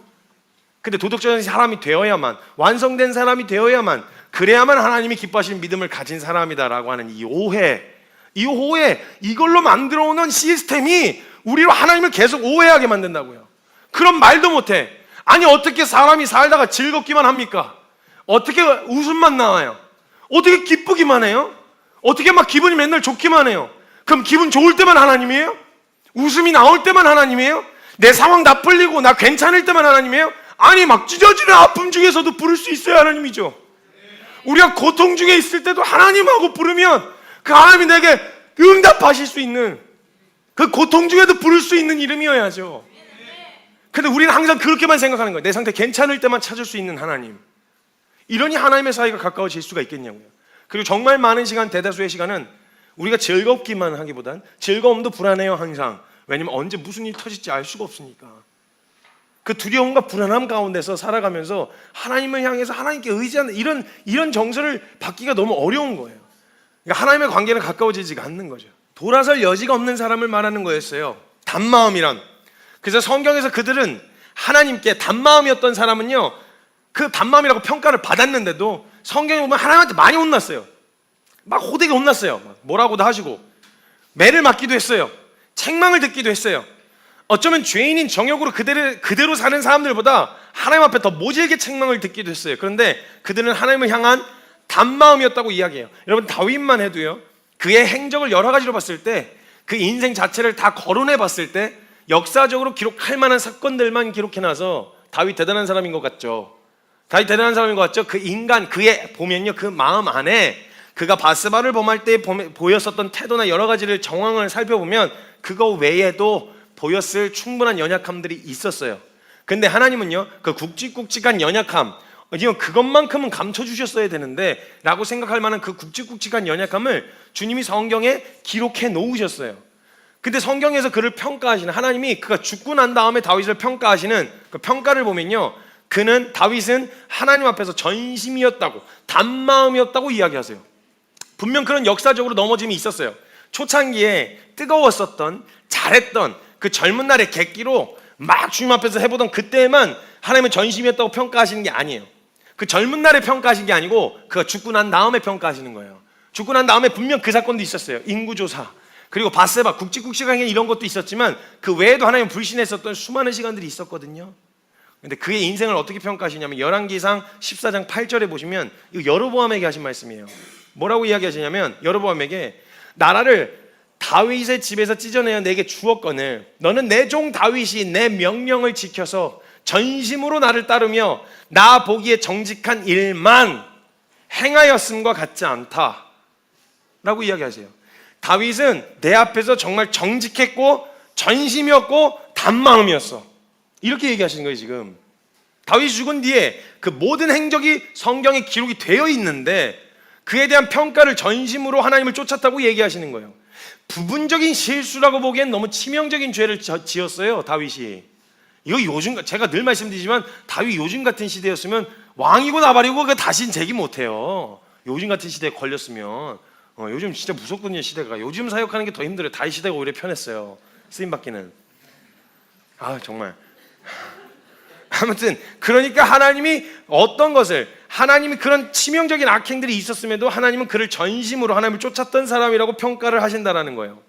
근데 도덕적인 사람이 되어야만, 완성된 사람이 되어야만, 그래야만 하나님이 기뻐하시는 믿음을 가진 사람이다라고 하는 이 오해, 이걸로 만들어 오는 시스템이 우리로 하나님을 계속 오해하게 만든다고요. 그런 말도 못해. 아니 어떻게 사람이 살다가 즐겁기만 합니까? 어떻게 웃음만 나와요? 어떻게 기쁘기만 해요? 어떻게 막 기분이 맨날 좋기만 해요? 그럼 기분 좋을 때만 하나님이에요? 웃음이 나올 때만 하나님이에요? 내 상황 다 풀리고 나 괜찮을 때만 하나님이에요? 아니 막 찢어지는 아픔 중에서도 부를 수 있어야 하나님이죠. 우리가 고통 중에 있을 때도 하나님하고 부르면 그 하나님이 내게 응답하실 수 있는, 그 고통 중에도 부를 수 있는 이름이어야죠. 근데 우리는 항상 그렇게만 생각하는 거예요. 내 상태 괜찮을 때만 찾을 수 있는 하나님. 이러니 하나님의 사이가 가까워질 수가 있겠냐고요. 그리고 정말 많은 시간, 대다수의 시간은 우리가 즐겁기만 하기보단 즐거움도 불안해요 항상. 왜냐면 언제 무슨 일이 터질지 알 수가 없으니까. 그 두려움과 불안함 가운데서 살아가면서 하나님을 향해서 하나님께 의지하는 이런 정서를 받기가 너무 어려운 거예요. 그러니까 하나님의 관계는 가까워지지가 않는 거죠. 돌아설 여지가 없는 사람을 말하는 거였어요. 단마음이란. 그래서 성경에서 그들은 하나님께 단마음이었던 사람은요, 그 단마음이라고 평가를 받았는데도 성경에 보면 하나님한테 많이 혼났어요. 막 호되게 혼났어요. 뭐라고도 하시고 매를 맞기도 했어요. 책망을 듣기도 했어요. 어쩌면 죄인인 정욕으로 그대로 사는 사람들보다 하나님 앞에 더 모질게 책망을 듣기도 했어요. 그런데 그들은 하나님을 향한 단마음이었다고 이야기해요. 여러분 다윗만 해도요, 그의 행적을 여러 가지로 봤을 때, 그 인생 자체를 다 거론해 봤을 때 역사적으로 기록할 만한 사건들만 기록해놔서 다윗 대단한 사람인 것 같죠. 다윗 대단한 사람인 것 같죠. 그 인간, 그의 보면요, 그 마음 안에 그가 바스바를 범할 때 보였었던 태도나 여러 가지를 정황을 살펴보면 그거 외에도 보였을 충분한 연약함들이 있었어요. 근데 하나님은요, 그 굵직굵직한 연약함, 그것만큼은 감춰주셨어야 되는데 라고 생각할 만한 그 굵직굵직한 연약함을 주님이 성경에 기록해 놓으셨어요. 근데 성경에서 그를 평가하시는 하나님이, 그가 죽고 난 다음에 다윗을 평가하시는 그 평가를 보면요, 다윗은 하나님 앞에서 전심이었다고, 단마음이었다고 이야기하세요. 분명 그런 역사적으로 넘어짐이 있었어요. 초창기에 뜨거웠었던, 잘했던 그 젊은 날의 객기로 막 주님 앞에서 해보던 그때만 하나님은 전심이었다고 평가하시는 게 아니에요. 그 젊은 날에 평가하신 게 아니고 그가 죽고 난 다음에 평가하시는 거예요. 죽고 난 다음에 분명 그 사건도 있었어요. 인구조사, 그리고 바세바, 굵직굵직하게 이런 것도 있었지만 그 외에도 하나님 불신했었던 수많은 시간들이 있었거든요. 근데 그의 인생을 어떻게 평가하시냐면 열왕기상 14장 8절에 보시면 이거 여로보암에게 하신 말씀이에요. 뭐라고 이야기하시냐면, 여로보암에게 나라를 다윗의 집에서 찢어내어 내게 주었거늘 너는 내 종 다윗이 내 명령을 지켜서 전심으로 나를 따르며 나 보기에 정직한 일만 행하였음과 같지 않다 라고 이야기하세요. 다윗은 내 앞에서 정말 정직했고 전심이었고 단마음이었어, 이렇게 얘기하시는 거예요 지금. 다윗이 죽은 뒤에 그 모든 행적이 성경에 기록이 되어 있는데 그에 대한 평가를 전심으로 하나님을 쫓았다고 얘기하시는 거예요. 부분적인 실수라고 보기엔 너무 치명적인 죄를 지었어요, 다윗이. 이거 요즘, 제가 늘 말씀드리지만 다윗 요즘 같은 시대였으면 왕이고 나발이고 그 다신 재기 못해요. 요즘 같은 시대에 걸렸으면. 요즘 진짜 무섭거든요, 시대가. 요즘 사역하는 게 더 힘들어요. 다윗 시대가 오히려 편했어요, 쓰임받기는. 정말. 아무튼 그러니까 하나님이 어떤 것을, 하나님이 그런 치명적인 악행들이 있었음에도 하나님은 그를 전심으로 하나님을 쫓았던 사람이라고 평가를 하신다라는 거예요.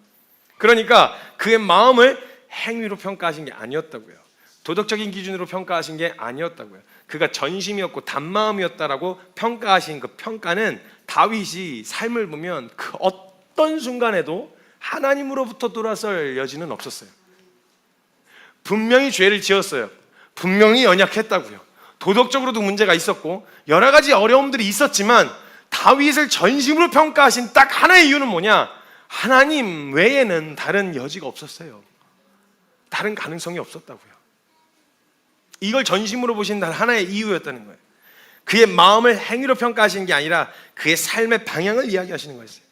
그러니까 그의 마음을 행위로 평가하신 게 아니었다고요. 도덕적인 기준으로 평가하신 게 아니었다고요. 그가 전심이었고 단마음이었다라고 평가하신 그 평가는 다윗이 삶을 보면 그 어떤 순간에도 하나님으로부터 돌아설 여지는 없었어요. 분명히 죄를 지었어요. 분명히 연약했다고요. 도덕적으로도 문제가 있었고 여러 가지 어려움들이 있었지만 다윗을 전심으로 평가하신 딱 하나의 이유는 뭐냐? 하나님 외에는 다른 여지가 없었어요. 다른 가능성이 없었다고요. 이걸 전심으로 보신 단 하나의 이유였다는 거예요. 그의 마음을 행위로 평가하시는 게 아니라 그의 삶의 방향을 이야기하시는 거였어요.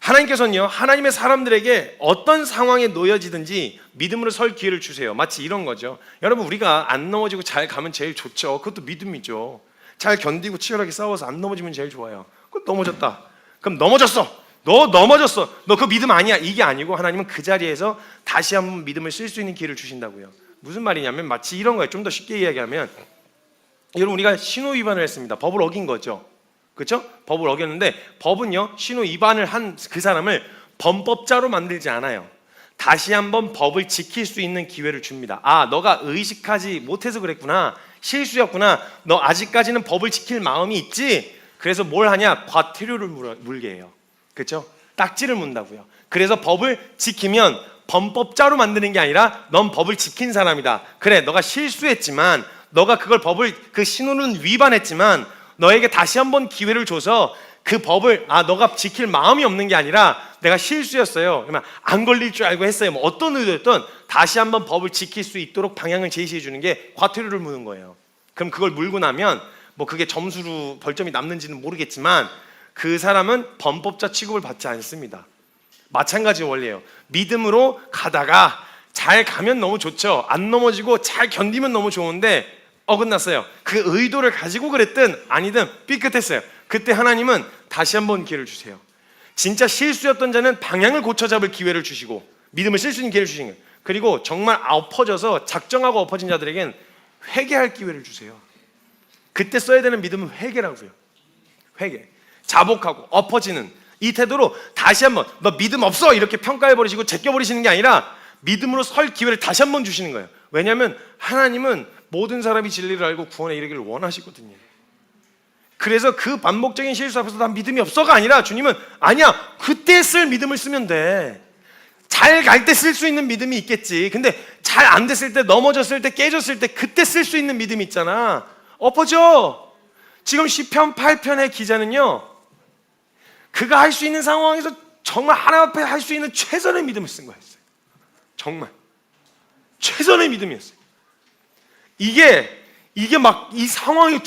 하나님께서는요, 하나님의 사람들에게 어떤 상황에 놓여지든지 믿음으로 설 기회를 주세요. 마치 이런 거죠. 여러분, 우리가 안 넘어지고 잘 가면 제일 좋죠. 그것도 믿음이죠. 잘 견디고 치열하게 싸워서 안 넘어지면 제일 좋아요. 그럼 넘어졌다. 그럼 넘어졌어. 너 넘어졌어. 너 그 믿음 아니야. 이게 아니고 하나님은 그 자리에서 다시 한번 믿음을 쓸 수 있는 기회를 주신다고요. 무슨 말이냐면 마치 이런 거예요. 좀 더 쉽게 이야기하면, 여러분, 우리가 신호 위반을 했습니다. 법을 어긴 거죠. 그렇죠? 법을 어겼는데 법은요, 신호 위반을 한 그 사람을 범법자로 만들지 않아요. 다시 한번 법을 지킬 수 있는 기회를 줍니다. 너가 의식하지 못해서 그랬구나. 실수였구나. 너 아직까지는 법을 지킬 마음이 있지. 그래서 뭘 하냐? 과태료를 물게 해요. 그렇죠? 딱지를 문다고요. 그래서 법을 지키면 범법자로 만드는 게 아니라 넌 법을 지킨 사람이다. 그래, 너가 실수했지만, 너가 그걸 그 신호는 위반했지만 너에게 다시 한번 기회를 줘서 그 법을, 너가 지킬 마음이 없는 게 아니라 내가 실수였어요. 그러면 안 걸릴 줄 알고 했어요. 뭐 어떤 의도였든 다시 한번 법을 지킬 수 있도록 방향을 제시해 주는 게 과태료를 무는 거예요. 그럼 그걸 물고 나면 뭐 그게 점수로 벌점이 남는지는 모르겠지만 그 사람은 범법자 취급을 받지 않습니다. 마찬가지 원리예요. 믿음으로 가다가 잘 가면 너무 좋죠. 안 넘어지고 잘 견디면 너무 좋은데 어긋났어요. 그 의도를 가지고 그랬든 아니든 삐끗했어요. 그때 하나님은 다시 한번 기회를 주세요. 진짜 실수였던 자는 방향을 고쳐 잡을 기회를 주시고 믿음을 쓸 수 있는 기회를 주신 거예요. 그리고 정말 엎어져서 작정하고 엎어진 자들에겐 회개할 기회를 주세요. 그때 써야 되는 믿음은 회개라고요. 회개. 자복하고 엎어지는 이 태도로 다시 한번, 너 믿음 없어 이렇게 평가해버리시고 제껴버리시는 게 아니라 믿음으로 설 기회를 다시 한번 주시는 거예요. 왜냐하면 하나님은 모든 사람이 진리를 알고 구원에 이르기를 원하시거든요. 그래서 그 반복적인 실수 앞에서 난 믿음이 없어가 아니라 주님은 아니야, 그때 쓸 믿음을 쓰면 돼. 잘 갈 때 쓸 수 있는 믿음이 있겠지. 근데 잘 안 됐을 때, 넘어졌을 때, 깨졌을 때 그때 쓸 수 있는 믿음이 있잖아. 엎어져. 지금 시편 8편의 기자는요, 그가 할 수 있는 상황에서 정말 하나님 앞에 할 수 있는 최선의 믿음을 쓴 거였어요. 정말 최선의 믿음이었어요. 이게 막 이 상황이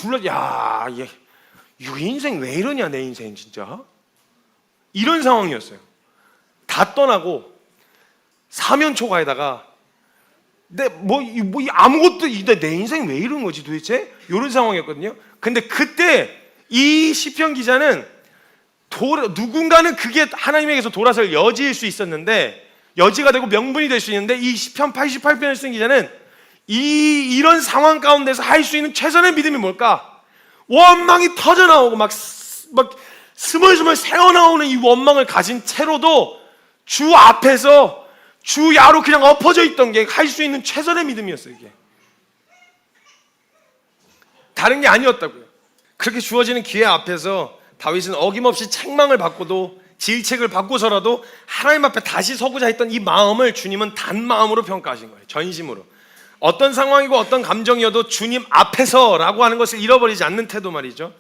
이 인생 왜 이러냐, 내 인생 진짜 이런 상황이었어요. 다 떠나고 사면초가에다가 아무것도 내 인생 왜 이런 거지 도대체, 이런 상황이었거든요. 근데 그때 이 시편 기자는 누군가는 그게 하나님에게서 돌아설 여지일 수 있었는데, 여지가 되고 명분이 될 수 있는데, 이 시편 88편을 쓴 기자는 이런 상황 가운데서 할 수 있는 최선의 믿음이 뭘까? 원망이 터져나오고 막 스물스물 새어나오는 이 원망을 가진 채로도 주 앞에서 주 야로 그냥 엎어져 있던 게 할 수 있는 최선의 믿음이었어요. 이게 다른 게 아니었다고요. 그렇게 주어지는 기회 앞에서 다윗은 어김없이 책망을 받고도 질책을 받고서라도 하나님 앞에 다시 서고자 했던 이 마음을 주님은 단마음으로 평가하신 거예요. 전심으로. 어떤 상황이고 어떤 감정이어도 주님 앞에서라고 하는 것을 잃어버리지 않는 태도 말이죠.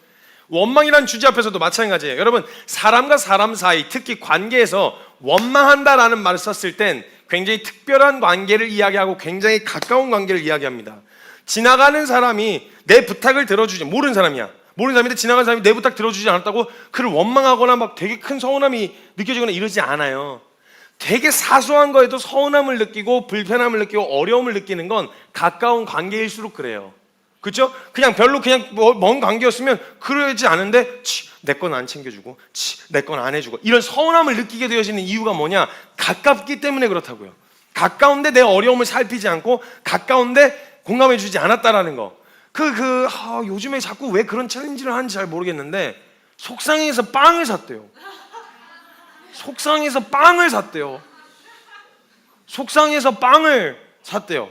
원망이라는 주제 앞에서도 마찬가지예요. 여러분, 사람과 사람 사이, 특히 관계에서 원망한다라는 말을 썼을 땐 굉장히 특별한 관계를 이야기하고 굉장히 가까운 관계를 이야기합니다. 지나가는 사람이 내 부탁을 들어주지, 모르는 사람이야. 모르는 사람인데 지나가는 사람이 내 부탁 들어주지 않았다고 그를 원망하거나 막 되게 큰 서운함이 느껴지거나 이러지 않아요. 되게 사소한 거에도 서운함을 느끼고 불편함을 느끼고 어려움을 느끼는 건 가까운 관계일수록 그래요. 그렇죠? 그냥 별로 그냥 먼 관계였으면 그러지 않은데 내 건 안 챙겨주고 내 건 안 해주고 이런 서운함을 느끼게 되어지는 이유가 뭐냐? 가깝기 때문에 그렇다고요. 가까운데 내 어려움을 살피지 않고 가까운데 공감해주지 않았다라는 거. 요즘에 자꾸 왜 그런 챌린지를 하는지 잘 모르겠는데 속상해서 빵을 샀대요. 속상해서 빵을 샀대요. 속상해서 빵을 샀대요.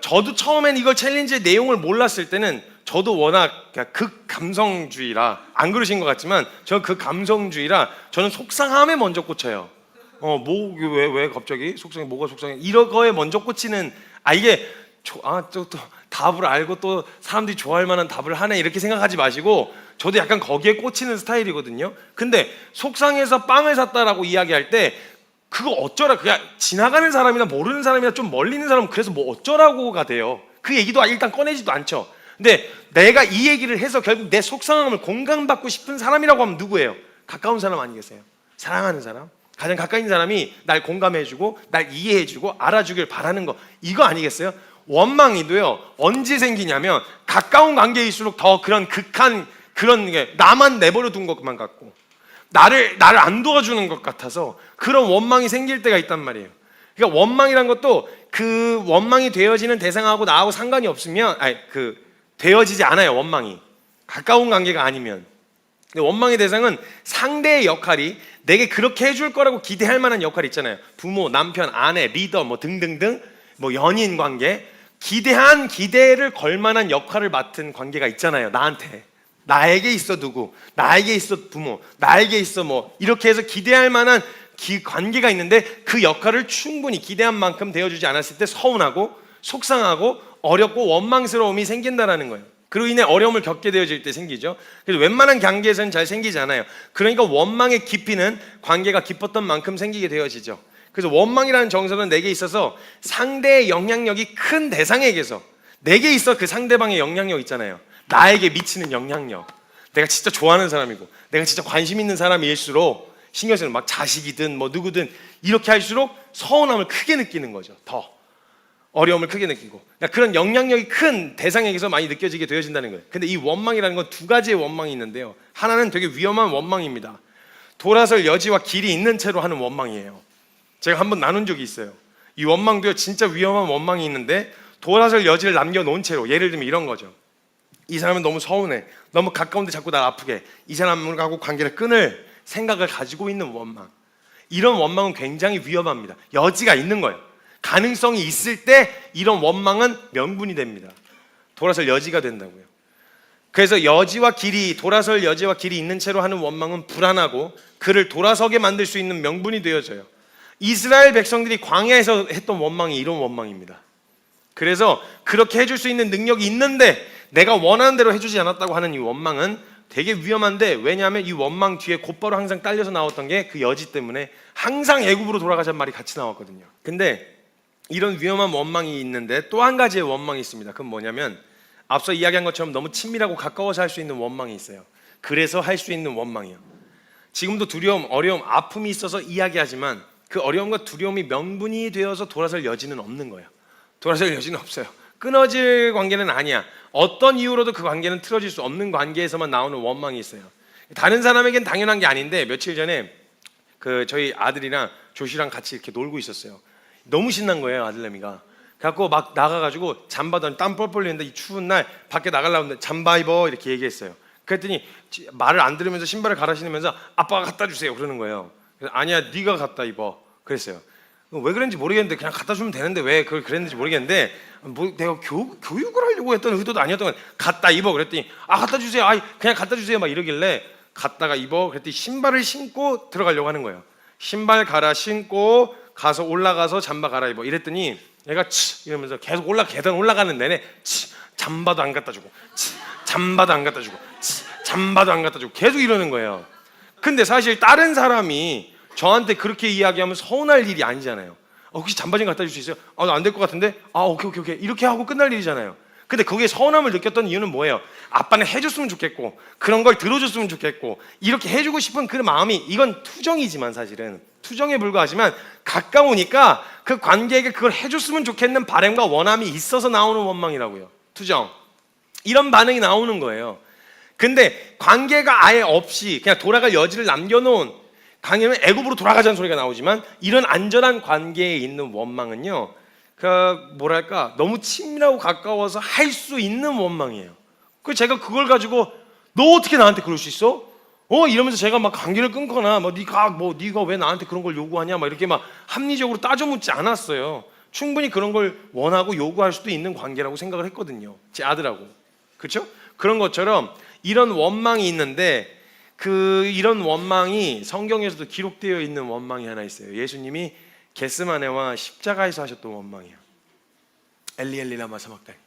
저도 처음엔 이걸 챌린지의 내용을 몰랐을 때는 저도 워낙 극감성주의라 안 그러신 것 같지만 저 극감성주의라 저는 속상함에 먼저 꽂혀요. 왜 갑자기 속상해? 뭐가 속상해? 이런 거에 먼저 꽂히는 이게 또 답을 알고 또 사람들이 좋아할 만한 답을 하네 이렇게 생각하지 마시고 저도 약간 거기에 꽂히는 스타일이거든요. 근데 속상해서 빵을 샀다라고 이야기할 때 그거 어쩌라, 그냥 지나가는 사람이나 모르는 사람이나 좀 멀리 있는 사람은 그래서 뭐 어쩌라고가 돼요. 그 얘기도 일단 꺼내지도 않죠. 근데 내가 이 얘기를 해서 결국 내 속상함을 공감받고 싶은 사람이라고 하면 누구예요? 가까운 사람 아니겠어요? 사랑하는 사람, 가장 가까이 있는 사람이 날 공감해주고 날 이해해주고 알아주길 바라는 거, 이거 아니겠어요? 원망이도요 언제 생기냐면 가까운 관계일수록 더 그런 극한 그런 게 나만 내버려 둔 것만 같고 나를 안 도와주는 것 같아서 그런 원망이 생길 때가 있단 말이에요. 그러니까 원망이란 것도 그 원망이 되어지는 대상하고 나하고 상관이 없으면 되어지지 않아요. 원망이 가까운 관계가 아니면. 근데 원망의 대상은 상대의 역할이 내게 그렇게 해줄 거라고 기대할 만한 역할이 있잖아요. 부모, 남편, 아내, 리더 뭐 등등등 뭐 연인 관계, 기대한 기대를 걸 만한 역할을 맡은 관계가 있잖아요. 나에게 있어 누구, 나에게 있어 부모, 나에게 있어 뭐 이렇게 해서 기대할 만한 관계가 있는데 그 역할을 충분히 기대한 만큼 되어주지 않았을 때 서운하고 속상하고 어렵고 원망스러움이 생긴다라는 거예요. 그로 인해 어려움을 겪게 되어질 때 생기죠. 그래서 웬만한 관계에서는 잘 생기지 않아요. 그러니까 원망의 깊이는 관계가 깊었던 만큼 생기게 되어지죠. 그래서 원망이라는 정서는 내게 있어서 상대의 영향력이 큰 대상에게서 내게 있어 그 상대방의 영향력 있잖아요. 나에게 미치는 영향력, 내가 진짜 좋아하는 사람이고 내가 진짜 관심 있는 사람일수록 신경 쓰는 막 자식이든 뭐 누구든 이렇게 할수록 서운함을 크게 느끼는 거죠. 더 어려움을 크게 느끼고 그러니까 그런 영향력이 큰 대상에게서 많이 느껴지게 되어진다는 거예요. 근데 이 원망이라는 건 두 가지의 원망이 있는데요. 하나는 되게 위험한 원망입니다. 돌아설 여지와 길이 있는 채로 하는 원망이에요. 제가 한번 나눈 적이 있어요. 이 원망도요 진짜 위험한 원망이 있는데 돌아설 여지를 남겨놓은 채로, 예를 들면 이런 거죠. 이 사람은 너무 서운해, 너무 가까운데 자꾸 날 아프게, 이 사람하고 관계를 끊을 생각을 가지고 있는 원망. 이런 원망은 굉장히 위험합니다. 여지가 있는 거예요. 가능성이 있을 때 이런 원망은 명분이 됩니다. 돌아설 여지가 된다고요. 그래서 돌아설 여지와 길이 있는 채로 하는 원망은 불안하고 그를 돌아서게 만들 수 있는 명분이 되어져요. 이스라엘 백성들이 광야에서 했던 원망이 이런 원망입니다. 그래서 그렇게 해줄 수 있는 능력이 있는데 내가 원하는 대로 해주지 않았다고 하는 이 원망은 되게 위험한데, 왜냐하면 이 원망 뒤에 곧바로 항상 딸려서 나왔던 게 그 여지 때문에 항상 애굽으로 돌아가자는 말이 같이 나왔거든요. 근데 이런 위험한 원망이 있는데 또 한 가지의 원망이 있습니다. 그건 뭐냐면 앞서 이야기한 것처럼 너무 친밀하고 가까워서 할 수 있는 원망이 있어요. 그래서 할 수 있는 원망이요. 지금도 두려움, 어려움, 아픔이 있어서 이야기하지만 그 어려움과 두려움이 명분이 되어서 돌아설 여지는 없는 거예요. 돌아설 여지는 없어요. 끊어질 관계는 아니야. 어떤 이유로도 그 관계는 틀어질 수 없는 관계에서만 나오는 원망이 있어요. 다른 사람에겐 당연한 게 아닌데 며칠 전에 저희 아들이랑 조시랑 같이 이렇게 놀고 있었어요. 너무 신난 거예요, 아들내미가. 그래갖고 막 나가가지고 잠바도 땀 뻘뻘 흘리는데 이 추운 날 밖에 나가려고 하는데 잠바 입어 이렇게 얘기했어요. 그랬더니 말을 안 들으면서 신발을 갈아 신으면서 아빠가 갖다 주세요 그러는 거예요. 그래서 아니야 네가 갖다 입어 그랬어요. 왜 그랬는지 모르겠는데 그냥 갖다 주면 되는데 왜 그걸 그랬는지 모르겠는데 뭐 내가 교육을 하려고 했던 의도도 아니었던 건 갖다 입어 그랬더니 갖다 주세요. 그냥 갖다 주세요 막 이러길래 갖다가 입어 그랬더니 신발을 신고 들어가려고 하는 거예요. 신발 갈아 신고 가서 올라가서 잠바 갈아입어 이랬더니 얘가 이러면서 계속 계단 올라가는 내내 잠바도 안 갖다 주고 잠바도 안 갖다 주고 잠바도 안 갖다 주고 계속 이러는 거예요. 근데 사실 다른 사람이 저한테 그렇게 이야기하면 서운할 일이 아니잖아요. 혹시 잠바 좀 갖다 줄 수 있어요? 나 안 될 것 같은데? 오케이. 이렇게 하고 끝날 일이잖아요. 근데 거기에 서운함을 느꼈던 이유는 뭐예요? 아빠는 해줬으면 좋겠고 그런 걸 들어줬으면 좋겠고 이렇게 해주고 싶은 그 마음이, 이건 투정이지만, 사실은 투정에 불과하지만 가까우니까 그 관계에게 그걸 해줬으면 좋겠는 바람과 원함이 있어서 나오는 원망이라고요. 투정. 이런 반응이 나오는 거예요. 근데 관계가 아예 없이 그냥 돌아갈 여지를 남겨놓은 관계는 애굽으로 돌아가자는 소리가 나오지만, 이런 안전한 관계에 있는 원망은요, 너무 친밀하고 가까워서 할 수 있는 원망이에요. 그 제가 그걸 가지고 너 어떻게 나한테 그럴 수 있어? 이러면서 제가 막 관계를 끊거나 네가 왜 나한테 그런 걸 요구하냐 이렇게 막 합리적으로 따져 묻지 않았어요. 충분히 그런 걸 원하고 요구할 수도 있는 관계라고 생각을 했거든요. 제 아들하고. 그렇죠? 그런 것처럼 이런 원망이 있는데, 이런 원망이 성경에서도 기록되어 있는 원망이 하나 있어요. 예수님이 겟세마네와 십자가에서 하셨던 원망이에요. 엘리 라마 사박다니,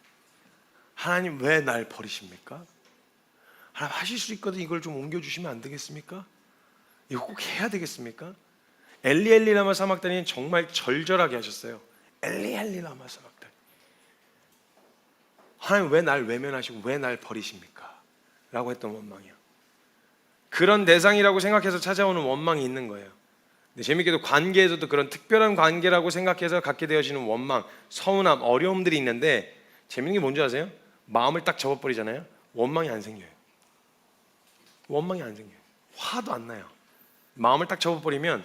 하나님 왜 날 버리십니까? 하나님 하실 수 있거든, 이걸 좀 옮겨주시면 안 되겠습니까? 이거 꼭 해야 되겠습니까? 엘리 라마 사박다니는 정말 절절하게 하셨어요. 엘리 라마 사박다니, 하나님 왜 날 외면하시고 왜 날 버리십니까? 라고 했던 원망이에요. 그런 대상이라고 생각해서 찾아오는 원망이 있는 거예요. 근데 재밌게도 관계에서도 그런 특별한 관계라고 생각해서 갖게 되어지는 원망, 서운함, 어려움들이 있는데, 재밌는 게 뭔지 아세요? 마음을 딱 접어버리잖아요. 원망이 안 생겨요. 원망이 안 생겨요. 화도 안 나요. 마음을 딱 접어버리면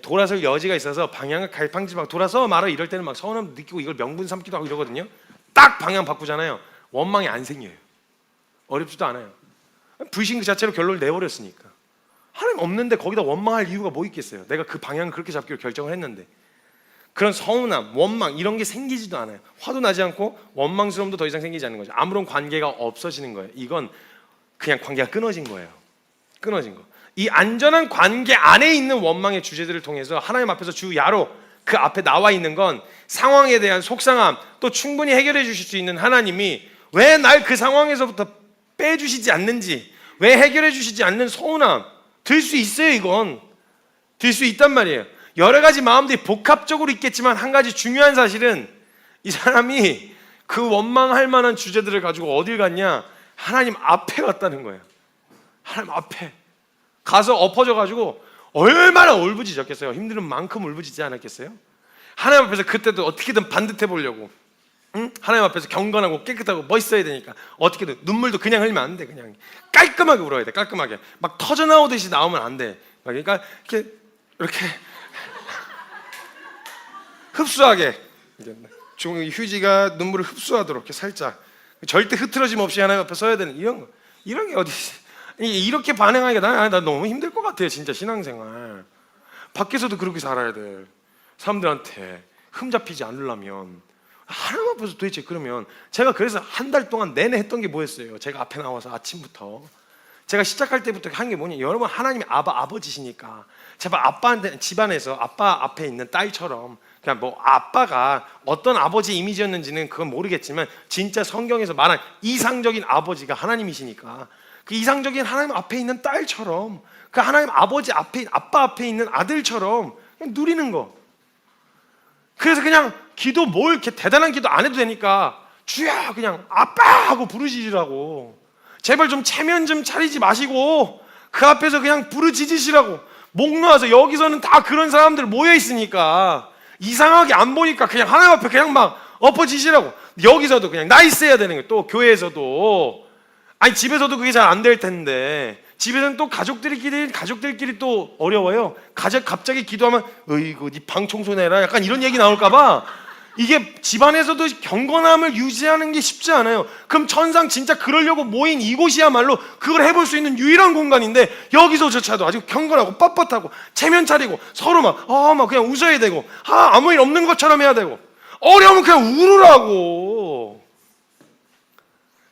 돌아설 여지가 있어서 방향을 갈팡질팡 돌아서 말아 이럴 때는 막 서운함 느끼고 이걸 명분 삼기도 하고 이러거든요. 딱 방향 바꾸잖아요. 원망이 안 생겨요. 어렵지도 않아요. 불신 그 자체로 결론을 내버렸으니까. 하나님 없는데 거기다 원망할 이유가 뭐 있겠어요? 내가 그 방향을 그렇게 잡기로 결정을 했는데. 그런 서운함, 원망 이런 게 생기지도 않아요. 화도 나지 않고 원망스러움도 더 이상 생기지 않는 거죠. 아무런 관계가 없어지는 거예요. 이건 그냥 관계가 끊어진 거예요. 끊어진 거. 이 안전한 관계 안에 있는 원망의 주제들을 통해서 하나님 앞에서 주야로 그 앞에 나와 있는 건 상황에 대한 속상함, 또 충분히 해결해 주실 수 있는 하나님이 왜 날 그 상황에서부터 빼주시지 않는지, 왜 해결해 주시지 않는 서운함 들 수 있어요. 이건 들 수 있단 말이에요. 여러 가지 마음들이 복합적으로 있겠지만, 한 가지 중요한 사실은 이 사람이 그 원망할 만한 주제들을 가지고 어딜 갔냐? 하나님 앞에 갔다는 거예요. 하나님 앞에 가서 엎어져 가지고 얼마나 울부짖었겠어요. 힘든 만큼 울부짖지 않았겠어요? 하나님 앞에서 그때도 어떻게든 반듯해 보려고, 하나님 앞에서 경건하고 깨끗하고 멋있어야 되니까 어떻게든 눈물도 그냥 흘리면 안 돼. 그냥 깔끔하게 울어야 돼. 깔끔하게 막 터져 나오듯이 나오면 안 돼. 그러니까 이렇게 흡수하게, 종이 휴지가 눈물을 흡수하도록 이렇게 살짝, 절대 흐트러짐 없이 하나님 앞에 서야 되는 이런 게 어디 있어요? 이렇게 반응하기가 나 너무 힘들 것 같아요. 진짜 신앙생활 밖에서도 그렇게 살아야 돼. 사람들한테 흠잡히지 않으려면 하나님 앞에서 도대체, 그러면 제가 그래서 한 달 동안 내내 했던 게 뭐였어요? 제가 앞에 나와서 아침부터 제가 시작할 때부터 한 게 뭐냐, 여러분 하나님이 아버지시니까 제발 아빠한테, 집안에서 아빠 앞에 있는 딸처럼, 그냥 뭐 아빠가 어떤 아버지 이미지였는지는 그건 모르겠지만 진짜 성경에서 말한 이상적인 아버지가 하나님이시니까 그 이상적인 하나님 앞에 있는 딸처럼, 그 하나님 아버지 앞에, 아빠 앞에 있는 아들처럼 그냥 누리는 거. 그래서 그냥 기도 뭘 이렇게 대단한 기도 안 해도 되니까 주야 그냥 아빠 하고 부르짖으라고. 제발 좀 체면 좀 차리지 마시고 그 앞에서 그냥 부르짖으시라고. 목 놓아서, 여기서는 다 그런 사람들 모여 있으니까 이상하게 안 보니까 그냥 하나님 앞에 그냥 막 엎어지시라고. 여기서도 그냥 나이스 해야 되는 거예요. 또 교회에서도, 아니 집에서도 그게 잘 안 될 텐데, 집에서는 또 가족들끼리 또 어려워요. 갑자기 기도하면 어이구 네 방 청소내라 약간 이런 얘기 나올까봐 이게 집안에서도 경건함을 유지하는 게 쉽지 않아요. 그럼 천상 진짜 그러려고 모인 이곳이야말로 그걸 해볼 수 있는 유일한 공간인데, 여기서조차도 아주 경건하고 뻣뻣하고 체면 차리고 서로 막 그냥 웃어야 되고 아무 일 없는 것처럼 해야 되고, 어려우면 그냥 울으라고,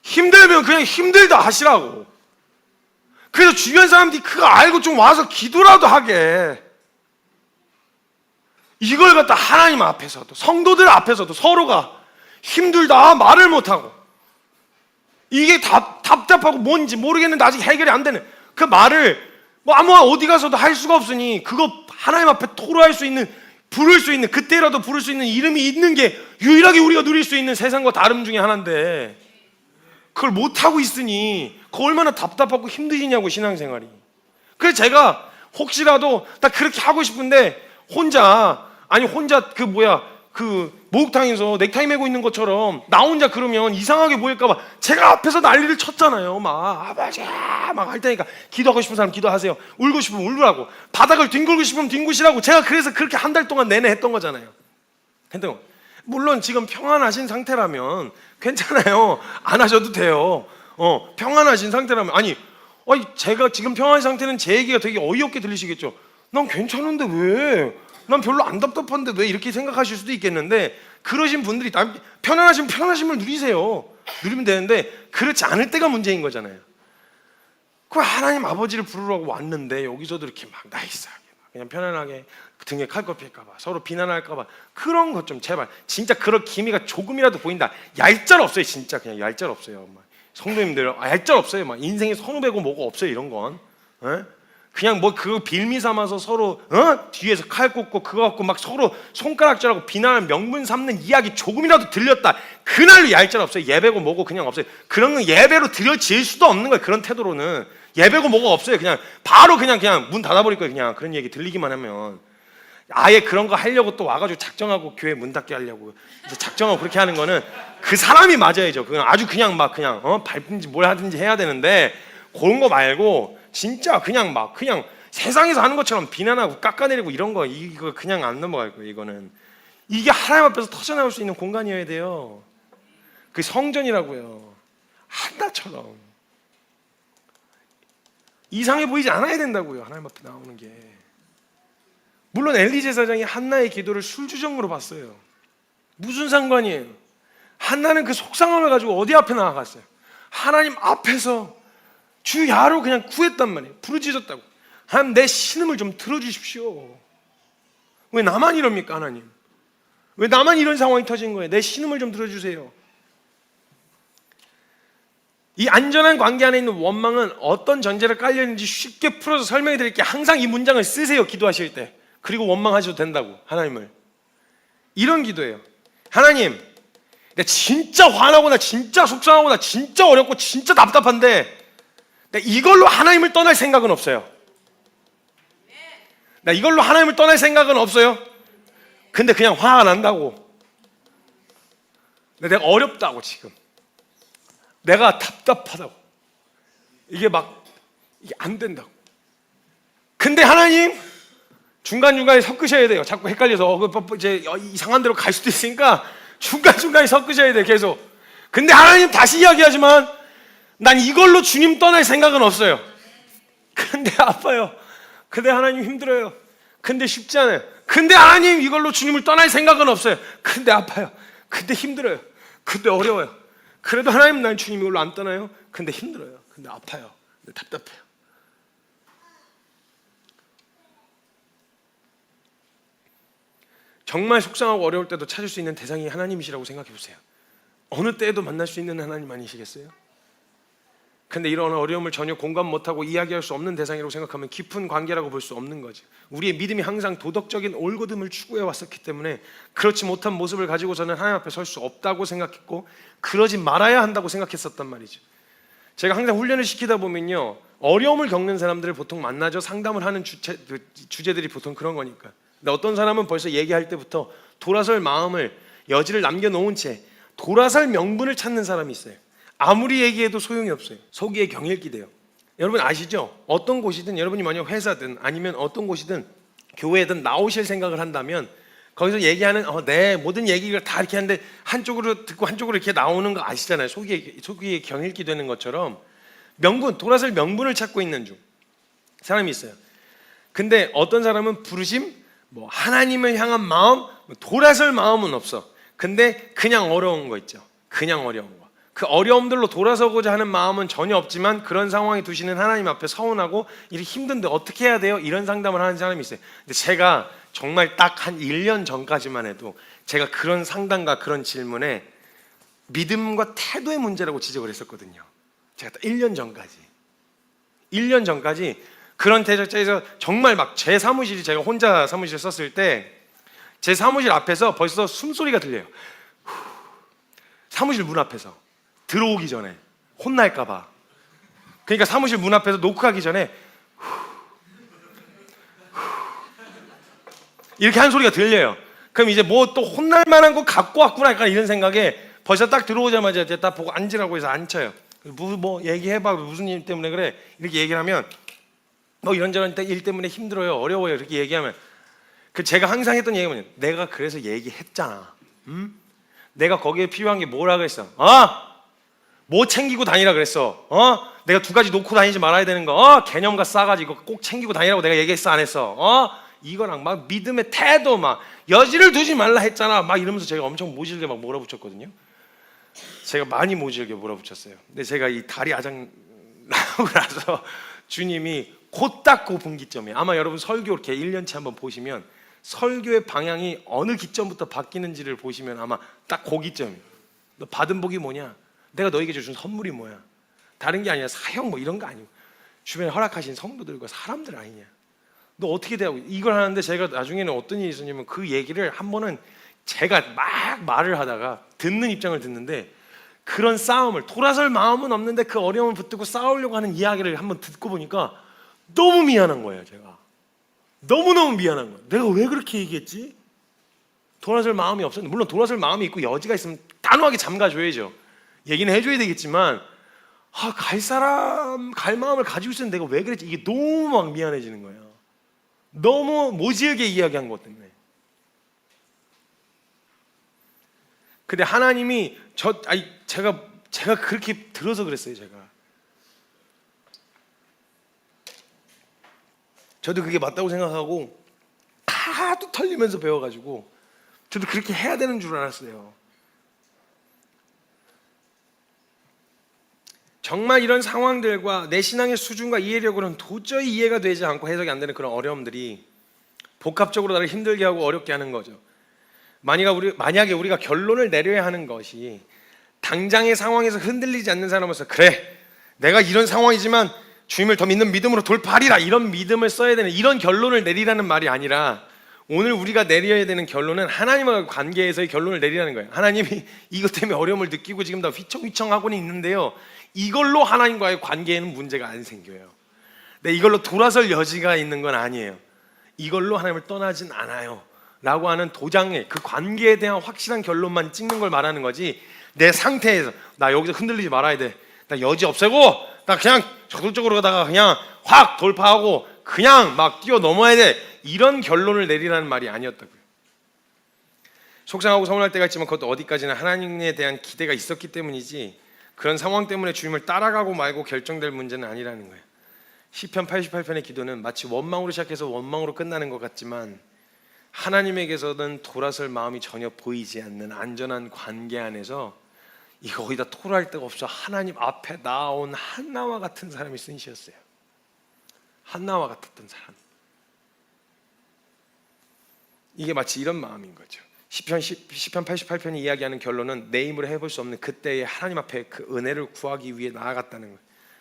힘들면 그냥 힘들다 하시라고. 그래서 주변 사람들이 그거 알고 좀 와서 기도라도 하게. 이걸 갖다 하나님 앞에서도, 성도들 앞에서도 서로가 힘들다 말을 못하고, 이게 답답하고 뭔지 모르겠는데 아직 해결이 안 되는 그 말을 뭐 아무 어디 가서도 할 수가 없으니 그거 하나님 앞에 토로할 수 있는 부를 수 있는, 그때라도 부를 수 있는 이름이 있는 게 유일하게 우리가 누릴 수 있는 세상과 다름 중에 하나인데 그걸 못하고 있으니 그 얼마나 답답하고 힘드시냐고, 신앙생활이. 그래서 제가 혹시라도 나 그렇게 하고 싶은데 혼자 그 목욕탕에서 넥타이 메고 있는 것처럼 나 혼자 그러면 이상하게 보일까봐 제가 앞에서 난리를 쳤잖아요. 막 아버지 막 할 테니까 기도하고 싶은 사람 기도하세요. 울고 싶으면 울으라고, 바닥을 뒹굴고 싶으면 뒹구시라고. 제가 그래서 그렇게 한 달 동안 내내 했던 거잖아요. 물론 지금 평안하신 상태라면 괜찮아요. 안 하셔도 돼요. 평안하신 상태라면. 아니 제가 지금 평안한 상태는 제 얘기가 되게 어이없게 들리시겠죠. 난 괜찮은데 왜? 난 별로 안 답답한데 왜? 이렇게 생각하실 수도 있겠는데, 그러신 분들이 편안하심을 누리세요. 누리면 되는데 그렇지 않을 때가 문제인 거잖아요. 그 하나님 아버지를 부르라고 왔는데 여기서도 이렇게 막 나이스하게 그냥 편안하게 등에 칼 꼽힐까봐, 서로 비난할까봐, 그런 것 좀 제발. 진짜 그런 기미가 조금이라도 보인다, 얄짤 없어요. 진짜 그냥 얄짤 없어요. 성도님들 얄짤 없어요. 막 인생에 선후배고 뭐고 없어요. 이런 건 그냥 뭐 그거 빌미 삼아서 서로 뒤에서 칼 꽂고 그거 갖고 막 서로 손가락질하고 비난을 명분 삼는 이야기 조금이라도 들렸다, 그날로 얄짤 없어요. 예배고 뭐고 그냥 없어요. 그런 건 예배로 드려질 수도 없는 거예요. 그런 태도로는 예배고 뭐고 없어요. 그냥 바로 그냥 문 닫아버릴 거예요. 그냥 그런 얘기 들리기만 하면. 아예 그런 거 하려고 또 와가지고 작정하고 교회 문 닫게 하려고 이제 작정하고 그렇게 하는 거는 그 사람이 맞아야죠. 그냥 아주 그냥 막 그냥 밟든지 뭘 하든지 해야 되는데, 그런 거 말고 진짜 그냥 세상에서 하는 것처럼 비난하고 깎아내리고 이런 거, 이거 그냥 안 넘어갈 거예요. 이거는 이게 하나님 앞에서 터져나올 수 있는 공간이어야 돼요. 그 성전이라고요. 한나처럼 이상해 보이지 않아야 된다고요. 하나님 앞에 나오는 게. 물론 엘리 제사장이 한나의 기도를 술주정으로 봤어요. 무슨 상관이에요? 한나는 그 속상함을 가지고 어디 앞에 나아갔어요? 하나님 앞에서 주야로 그냥 구했단 말이에요. 부르짖었다고. 하나님, 내 신음을 좀 들어주십시오. 왜 나만 이럽니까? 하나님, 왜 나만 이런 상황이 터진 거예요? 내 신음을 좀 들어주세요. 이 안전한 관계 안에 있는 원망은 어떤 전제를 깔려 있는지 쉽게 풀어서 설명해 드릴게요. 항상 이 문장을 쓰세요. 기도하실 때. 그리고 원망하셔도 된다고, 하나님을. 이런 기도예요. 하나님, 나 진짜 화나고 나 진짜 속상하고 나 진짜 어렵고 진짜 답답한데 나 이걸로 하나님을 떠날 생각은 없어요. 나 이걸로 하나님을 떠날 생각은 없어요. 근데 그냥 화가 난다고. 내가 어렵다고, 지금 내가 답답하다고, 이게 안 된다고. 근데 하나님, 중간중간에 섞으셔야 돼요. 자꾸 헷갈려서 이제 이상한 데로 갈 수도 있으니까 중간중간에 섞으셔야 돼요. 계속. 근데 하나님, 다시 이야기하지만 난 이걸로 주님 떠날 생각은 없어요. 근데 아파요. 근데 하나님 힘들어요. 근데 쉽지 않아요. 근데 하나님, 이걸로 주님을 떠날 생각은 없어요. 근데 아파요. 근데 힘들어요. 근데 어려워요. 그래도 하나님, 난 주님 이걸로 안 떠나요. 근데 힘들어요. 근데 아파요. 근데 답답해요. 정말 속상하고 어려울 때도 찾을 수 있는 대상이 하나님이시라고 생각해 보세요. 어느 때에도 만날 수 있는 하나님 아니시겠어요? 근데 이런 어려움을 전혀 공감 못하고 이야기할 수 없는 대상이라고 생각하면 깊은 관계라고 볼 수 없는 거지. 우리의 믿음이 항상 도덕적인 올곧음을 추구해 왔었기 때문에 그렇지 못한 모습을 가지고서는 하나님 앞에 설 수 없다고 생각했고, 그러지 말아야 한다고 생각했었단 말이죠. 제가 항상 훈련을 시키다 보면요, 어려움을 겪는 사람들을 보통 만나죠. 상담을 하는 주제들이 보통 그런 거니까. 근데 어떤 사람은 벌써 얘기할 때부터 돌아설 마음을 여지를 남겨놓은 채 돌아설 명분을 찾는 사람이 있어요. 아무리 얘기해도 소용이 없어요. 속이에 경일기 돼요. 여러분 아시죠? 어떤 곳이든, 여러분이 만약 회사든 아니면 어떤 곳이든 교회든 나오실 생각을 한다면 거기서 얘기하는 네 모든 얘기를 다 이렇게 하는데 한쪽으로 듣고 한쪽으로 이렇게 나오는 거 아시잖아요. 속이에 경일기 되는 것처럼 돌아설 명분을 찾고 있는 중 사람이 있어요. 근데 어떤 사람은 부르심, 하나님을 향한 마음, 돌아설 마음은 없어. 근데 그냥 어려운 거 있죠. 그냥 어려운 거. 그 어려움들로 돌아서고자 하는 마음은 전혀 없지만 그런 상황에 두시는 하나님 앞에 서운하고 이렇게 힘든데 어떻게 해야 돼요? 이런 상담을 하는 사람이 있어요. 근데 제가 정말 딱 한 1년 전까지만 해도 제가 그런 상담과 그런 질문에 믿음과 태도의 문제라고 지적을 했었거든요. 제가 딱 1년 전까지 그런 대적자에서 정말 제 사무실이, 제가 혼자 사무실 썼을 때 제 사무실 앞에서 벌써 숨소리가 들려요. 사무실 문 앞에서 들어오기 전에 혼날까 봐. 그러니까 사무실 문 앞에서 노크하기 전에 이렇게 한 소리가 들려요. 그럼 이제 뭐 또 혼날 만한 거 갖고 왔구나 약간 이런 생각에 벌써 딱 들어오자마자 이제 딱 보고 앉으라고 해서 앉혀요. 뭐 얘기해봐, 무슨 일 때문에 그래, 이렇게 얘기를 하면 뭐 이런저런 일 때문에 힘들어요, 어려워요, 이렇게 얘기하면 제가 항상 했던 얘기가 뭐냐면, 내가 그래서 얘기했잖아. 내가 거기에 필요한 게 뭐라 그랬어? 뭐 챙기고 다니라 그랬어? 내가 두 가지 놓고 다니지 말아야 되는 거, 개념과 싸가지고 꼭 챙기고 다니라고 내가 얘기했어, 안 했어? 이거랑 막 믿음의 태도, 막 여지를 두지 말라 했잖아, 막 이러면서 제가 엄청 모질게 막 몰아붙였거든요. 제가 많이 모질게 몰아붙였어요. 근데 제가 이 다리 아장 나오고 나서 주님이 곧 딱 그 분기점이에요. 아마 여러분 설교 이렇게 1년치 한번 보시면 설교의 방향이 어느 기점부터 바뀌는지를 보시면 아마 딱 그 기점이에요. 너 받은 복이 뭐냐? 내가 너에게 준 선물이 뭐야? 다른 게 아니라 사형 뭐 이런 거 아니고 주변에 허락하신 성도들과 사람들 아니냐? 너 어떻게 되고 이걸 하는데, 제가 나중에는 어떤 일이 있었냐면 그 얘기를 한 번은 제가 막 말을 하다가 듣는 입장을 듣는데, 그런 싸움을, 돌아설 마음은 없는데 그 어려움을 붙들고 싸우려고 하는 이야기를 한번 듣고 보니까 너무 미안한 거예요. 제가 너무너무 미안한 거예요. 내가 왜 그렇게 얘기했지? 돌아설 마음이 없었는데, 물론 돌아설 마음이 있고 여지가 있으면 단호하게 잠가줘야죠. 얘기는 해줘야 되겠지만 갈 사람, 갈 마음을 가지고 있었는데 내가 왜 그랬지? 이게 너무 막 미안해지는 거예요. 너무 모질게 이야기한 것 때문에. 근데 하나님이 제가 그렇게 들어서 그랬어요. 저도 그게 맞다고 생각하고 하도 털리면서 배워가지고 저도 그렇게 해야 되는 줄 알았어요. 정말 이런 상황들과 내 신앙의 수준과 이해력으로는 도저히 이해가 되지 않고 해석이 안 되는 그런 어려움들이 복합적으로 나를 힘들게 하고 어렵게 하는 거죠. 만약에 우리가 결론을 내려야 하는 것이, 당장의 상황에서 흔들리지 않는 사람으로서 그래, 내가 이런 상황이지만 주님을 더 믿는 믿음으로 돌파하리라, 이런 믿음을 써야 되는, 이런 결론을 내리라는 말이 아니라, 오늘 우리가 내려야 되는 결론은 하나님과 관계에서의 결론을 내리라는 거예요. 하나님이 이것 때문에 어려움을 느끼고 지금 다 휘청휘청하고는 있는데요, 이걸로 하나님과의 관계에는 문제가 안 생겨요. 이걸로 돌아설 여지가 있는 건 아니에요. 이걸로 하나님을 떠나진 않아요 라고 하는 도장에, 그 관계에 대한 확실한 결론만 찍는 걸 말하는 거지, 내 상태에서 나 여기서 흔들리지 말아야 돼, 나 여지 없애고 나 그냥 저쪽으로 가다가 그냥 확 돌파하고 그냥 막 뛰어넘어야 돼, 이런 결론을 내리라는 말이 아니었다고요. 속상하고 서운할 때가 있지만 그것도 어디까지나 하나님에 대한 기대가 있었기 때문이지, 그런 상황 때문에 주님을 따라가고 말고 결정될 문제는 아니라는 거예요. 시편 88편의 기도는 마치 원망으로 시작해서 원망으로 끝나는 것 같지만, 하나님에게서는 돌아설 마음이 전혀 보이지 않는 안전한 관계 안에서 이거 거기다 토로할 데가 없어 하나님 앞에 나온 한나와 같은 사람이 쓴 시였어요. 한나와 같았던 사람. 이게 마치 이런 마음인 거죠. 시편 88편이 이야기하는 결론은 내 힘으로 해볼 수 없는 그때의 하나님 앞에 그 은혜를 구하기 위해 나아갔다는 거예요.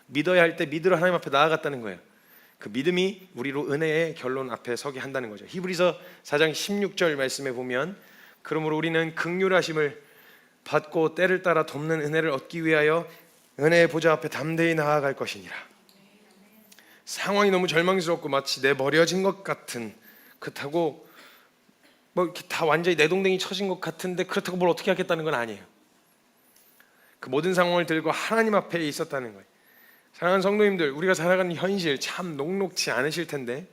믿어야 할 때 믿으러 하나님 앞에 나아갔다는 거예요. 그 믿음이 우리로 은혜의 결론 앞에 서게 한다는 거죠. 히브리서 4장 16절 말씀에 보면, 그러므로 우리는 긍휼하심을 받고 때를 따라 돕는 은혜를 얻기 위하여 은혜의 보좌 앞에 담대히 나아갈 것이니라. 상황이 너무 절망스럽고 마치 내버려진 것 같은, 그렇다고 뭐 이렇게 다 완전히 내동댕이 쳐진 것 같은데 그렇다고 뭘 어떻게 하겠다는 건 아니에요. 그 모든 상황을 들고 하나님 앞에 있었다는 거예요. 사랑하는 성도님들, 우리가 살아가는 현실 참 녹록지 않으실 텐데,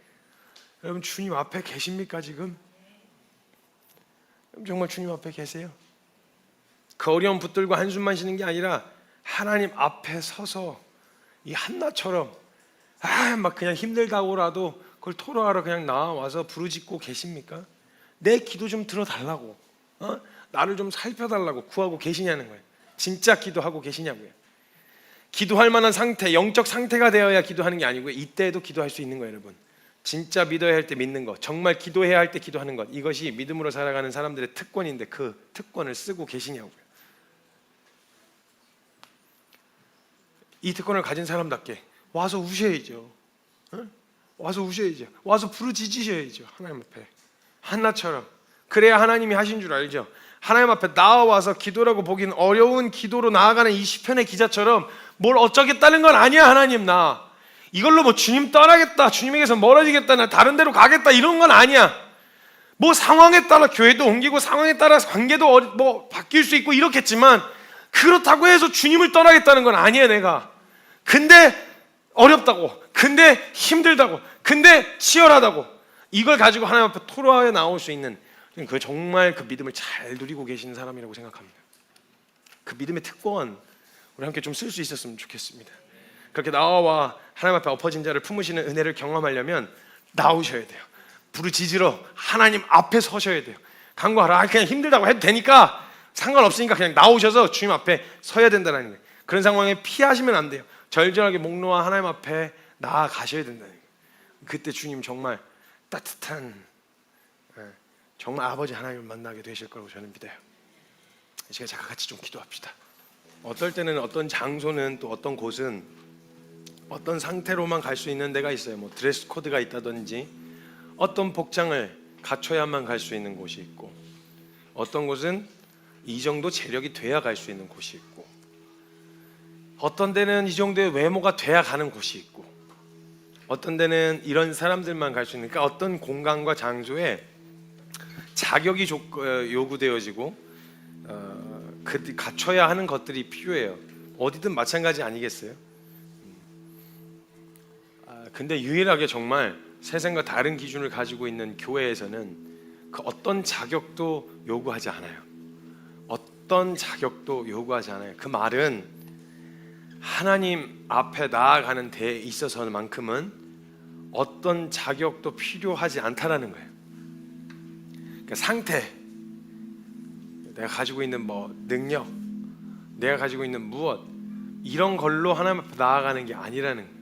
여러분 주님 앞에 계십니까 지금? 정말 주님 앞에 계세요? 그 어려움 붙들고 한숨만 쉬는 게 아니라 하나님 앞에 서서 이 한나처럼 막 그냥 힘들다고라도 그걸 토로하러 그냥 나와서 부르짖고 계십니까? 내 기도 좀 들어달라고, 나를 좀 살펴달라고 구하고 계시냐는 거예요. 진짜 기도하고 계시냐고요. 기도할 만한 상태, 영적 상태가 되어야 기도하는 게 아니고요, 이때에도 기도할 수 있는 거예요. 여러분, 진짜 믿어야 할 때 믿는 것, 정말 기도해야 할 때 기도하는 것, 이것이 믿음으로 살아가는 사람들의 특권인데 그 특권을 쓰고 계시냐고요. 이 특권을 가진 사람답게 와서 우셔야죠. 와서 우셔야죠. 와서 부르짖으셔야죠. 하나님 앞에 한나처럼 그래야 하나님이 하신 줄 알죠. 하나님 앞에 나와서 기도라고 보기는 어려운 기도로 나아가는 이 시편의 기자처럼 뭘 어쩌겠다는 건 아니야. 하나님, 나 이걸로 뭐 주님 떠나겠다, 주님에게서 멀어지겠다, 나 다른 데로 가겠다, 이런 건 아니야. 뭐 상황에 따라 교회도 옮기고 상황에 따라 관계도 뭐 바뀔 수 있고 이렇겠지만, 그렇다고 해서 주님을 떠나겠다는 건 아니야. 내가 근데 어렵다고, 근데 힘들다고, 근데 치열하다고, 이걸 가지고 하나님 앞에 토로하여 나올 수 있는, 그 정말 그 믿음을 잘 누리고 계시는 사람이라고 생각합니다. 그 믿음의 특권 우리 함께 좀 쓸 수 있었으면 좋겠습니다. 그렇게 나와 하나님 앞에 엎어진 자를 품으시는 은혜를 경험하려면 나오셔야 돼요. 부르짖으러 하나님 앞에 서셔야 돼요. 간구하라. 그냥 힘들다고 해도 되니까 상관없으니까 그냥 나오셔서 주님 앞에 서야 된다는 거예요. 그런 상황에 피하시면 안 돼요. 절절하게 목 놓아 하나님 앞에 나아가셔야 된다는 거예요. 그때 주님 정말 따뜻한, 정말 아버지 하나님을 만나게 되실 거라고 저는 믿어요. 이 시간에 같이 좀 기도합시다. 어떨 때는 어떤 장소는, 또 어떤 곳은 어떤 상태로만 갈 수 있는 데가 있어요. 뭐 드레스 코드가 있다든지 어떤 복장을 갖춰야만 갈 수 있는 곳이 있고, 어떤 곳은 이 정도 재력이 돼야 갈 수 있는 곳이 있고, 어떤 데는 이 정도의 외모가 돼야 가는 곳이 있고, 어떤 데는 이런 사람들만 갈 수 있는, 그러니까 어떤 공간과 장소에 자격이 요구되어지고 갖춰야 하는 것들이 필요해요. 어디든 마찬가지 아니겠어요? 근데 유일하게 정말 세상과 다른 기준을 가지고 있는 교회에서는 그 어떤 자격도 요구하지 않아요. 어떤 자격도 요구하지 않아요. 그 말은 하나님 앞에 나아가는 데에 있어서만큼은 어떤 자격도 필요하지 않다라는 거예요. 그러니까 상태, 내가 가지고 있는 뭐 능력, 내가 가지고 있는 무엇, 이런 걸로 하나님 앞에 나아가는 게 아니라는 거예요.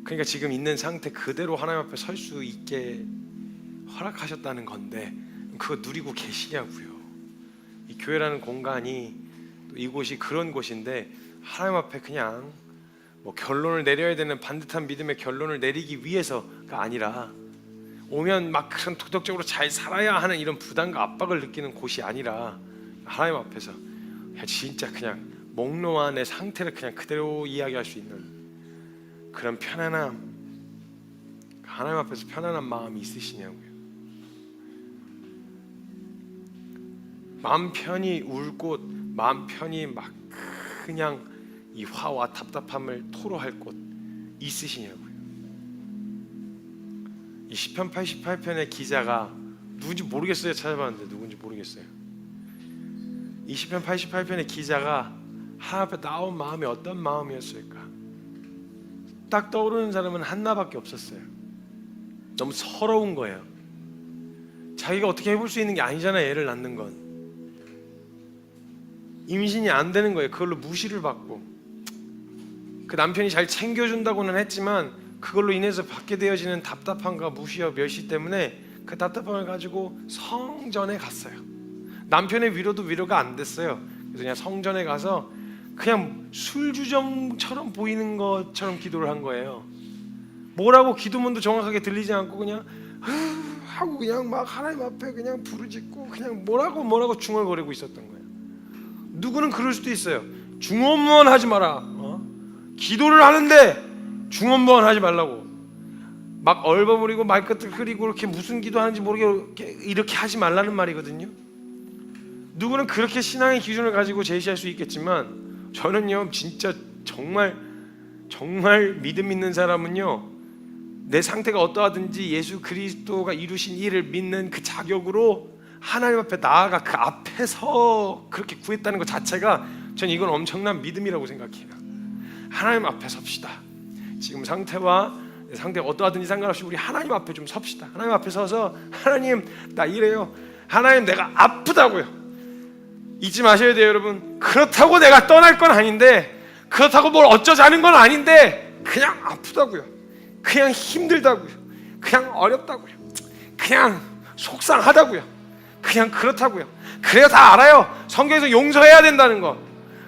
그러니까 지금 있는 상태 그대로 하나님 앞에 설 수 있게 허락하셨다는 건데, 그거 누리고 계시냐고요. 이 교회라는 공간이, 또 이곳이 그런 곳인데 하나님 앞에 그냥 뭐 결론을 내려야 되는 반듯한 믿음의 결론을 내리기 위해서가 아니라, 오면 막 그런 도덕적으로 잘 살아야 하는 이런 부담과 압박을 느끼는 곳이 아니라, 하나님 앞에서 진짜 그냥 목 놓아 내 상태를 그냥 그대로 이야기할 수 있는 그런 편안함, 하나님 앞에서 편안한 마음이 있으시냐고요. 마음 편히 울 곳, 마음 편히 막 그냥 이 화와 답답함을 토로할 곳 있으시냐고요. 이 시편 88편의 기자가 누군지 모르겠어요. 찾아봤는데 누군지 모르겠어요. 이 시편 88편의 기자가 하나님 앞에 나온 마음이 어떤 마음이었을까? 딱 떠오르는 사람은 한나밖에 없었어요. 너무 서러운 거예요. 자기가 어떻게 해볼 수 있는 게 아니잖아요. 애를 낳는 건 임신이 안 되는 거예요. 그걸로 무시를 받고, 그 남편이 잘 챙겨준다고는 했지만 그걸로 인해서 받게 되어지는 답답함과 무시와 멸시 때문에 그 답답함을 가지고 성전에 갔어요. 남편의 위로도 위로가 안 됐어요. 그래서 그냥 성전에 가서 그냥 술주정처럼 보이는 것처럼 기도를 한 거예요. 뭐라고 기도문도 정확하게 들리지 않고 그냥 하고 그냥 막 하나님 앞에 그냥 부르짖고 그냥 뭐라고 중얼거리고 있었던 거예요. 누구는 그럴 수도 있어요. 중언부언하지 마라. 기도를 하는데 중언부언하지 말라고. 막 얼버무리고 말끝을 흐리고 이렇게 무슨 기도하는지 모르게 이렇게 하지 말라는 말이거든요. 누구는 그렇게 신앙의 기준을 가지고 제시할 수 있겠지만, 저는요 진짜 정말 믿음 있는 사람은요, 내 상태가 어떠하든지 예수 그리스도가 이루신 일을 믿는 그 자격으로 하나님 앞에 나아가 그 앞에서 그렇게 구했다는 것 자체가, 전 이건 엄청난 믿음이라고 생각해요. 하나님 앞에 섭시다. 지금 상태가 어떠하든지 상관없이 우리 하나님 앞에 좀 섭시다. 하나님 앞에 서서 하나님 나 이래요. 하나님 내가 아프다고요. 잊지 마셔야 돼요, 여러분. 그렇다고 내가 떠날 건 아닌데, 그렇다고 뭘 어쩌자는 건 아닌데, 그냥 아프다고요. 그냥 힘들다고요. 그냥 어렵다고요. 그냥 속상하다고요. 그냥 그렇다고요. 그래야 다 알아요. 성경에서 용서해야 된다는 거,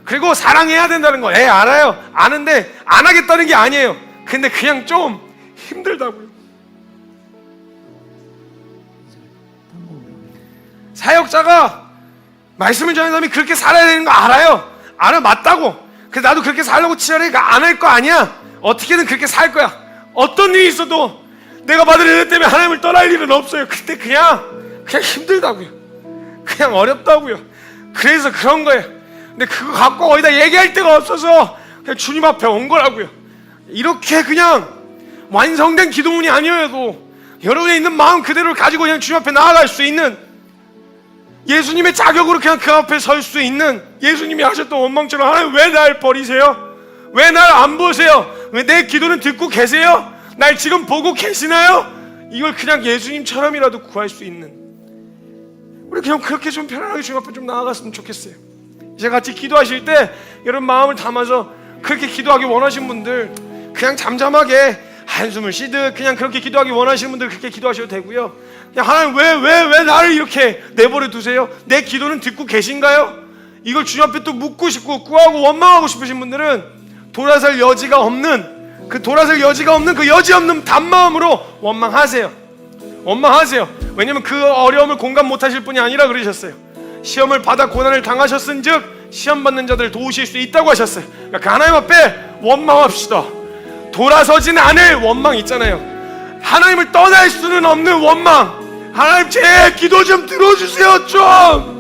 그리고 사랑해야 된다는 거, 알아요. 아는데 안 하겠다는 게 아니에요. 근데 그냥 좀 힘들다고요. 사역자가 말씀을 전하는 사람이 그렇게 살아야 되는 거 알아요. 알아, 맞다고. 그래서 나도 그렇게 살려고 치열하니까 안 할 거 아니야. 어떻게든 그렇게 살 거야. 어떤 일이 있어도 내가 받은 은혜 때문에 하나님을 떠날 일은 없어요. 그때 그냥 힘들다고요. 그냥 어렵다고요. 그래서 그런 거예요. 근데 그거 갖고 어디다 얘기할 데가 없어서 그냥 주님 앞에 온 거라고요. 이렇게 그냥 완성된 기도문이 아니어도 여러분의 있는 마음 그대로를 가지고 그냥 주님 앞에 나아갈 수 있는, 예수님의 자격으로 그냥 그 앞에 설 수 있는, 예수님이 하셨던 원망처럼 하나님 왜 날 버리세요? 왜 날 안 보세요? 왜 내 기도는 듣고 계세요? 날 지금 보고 계시나요? 이걸 그냥 예수님처럼이라도 구할 수 있는, 우리 그냥 그렇게 좀 편안하게 주님 앞에 좀 나아갔으면 좋겠어요. 이제 같이 기도하실 때 여러분 마음을 담아서 그렇게 기도하기 원하시는 분들 그냥 잠잠하게 한숨을 쉬듯 그냥 그렇게 기도하기 원하시는 분들 그렇게 기도하셔도 되고요. 그냥 하나님 왜 나를 이렇게 내버려 두세요? 내 기도는 듣고 계신가요? 이걸 주님 앞에 또 묻고 싶고 구하고 원망하고 싶으신 분들은 돌아설 여지가 없는 그 여지 없는 단마음으로 원망하세요. 왜냐면 그 어려움을 공감 못하실 분이 아니라 그러셨어요. 시험을 받아 고난을 당하셨은즉 시험 받는 자들 도우실 수 있다고 하셨어요. 그러니까 하나님 앞에 원망합시다. 돌아서진 않을 원망 있잖아요. 하나님을 떠날 수는 없는 원망. 하나님 제 기도 좀 들어주세요. 좀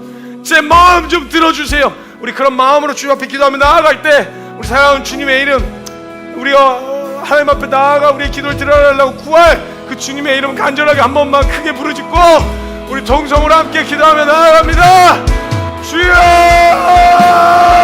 제 마음 좀 들어주세요. 우리 그런 마음으로 주님 앞에 기도하며 나아갈 때 우리 사랑하는 주님의 이름, 우리가 하나님 앞에 나아가 우리의 기도를 들어달라고 구할 그 주님의 이름 간절하게 한 번만 크게 부르짖고 우리 동성으로 함께 기도하며 나아갑니다. 주여!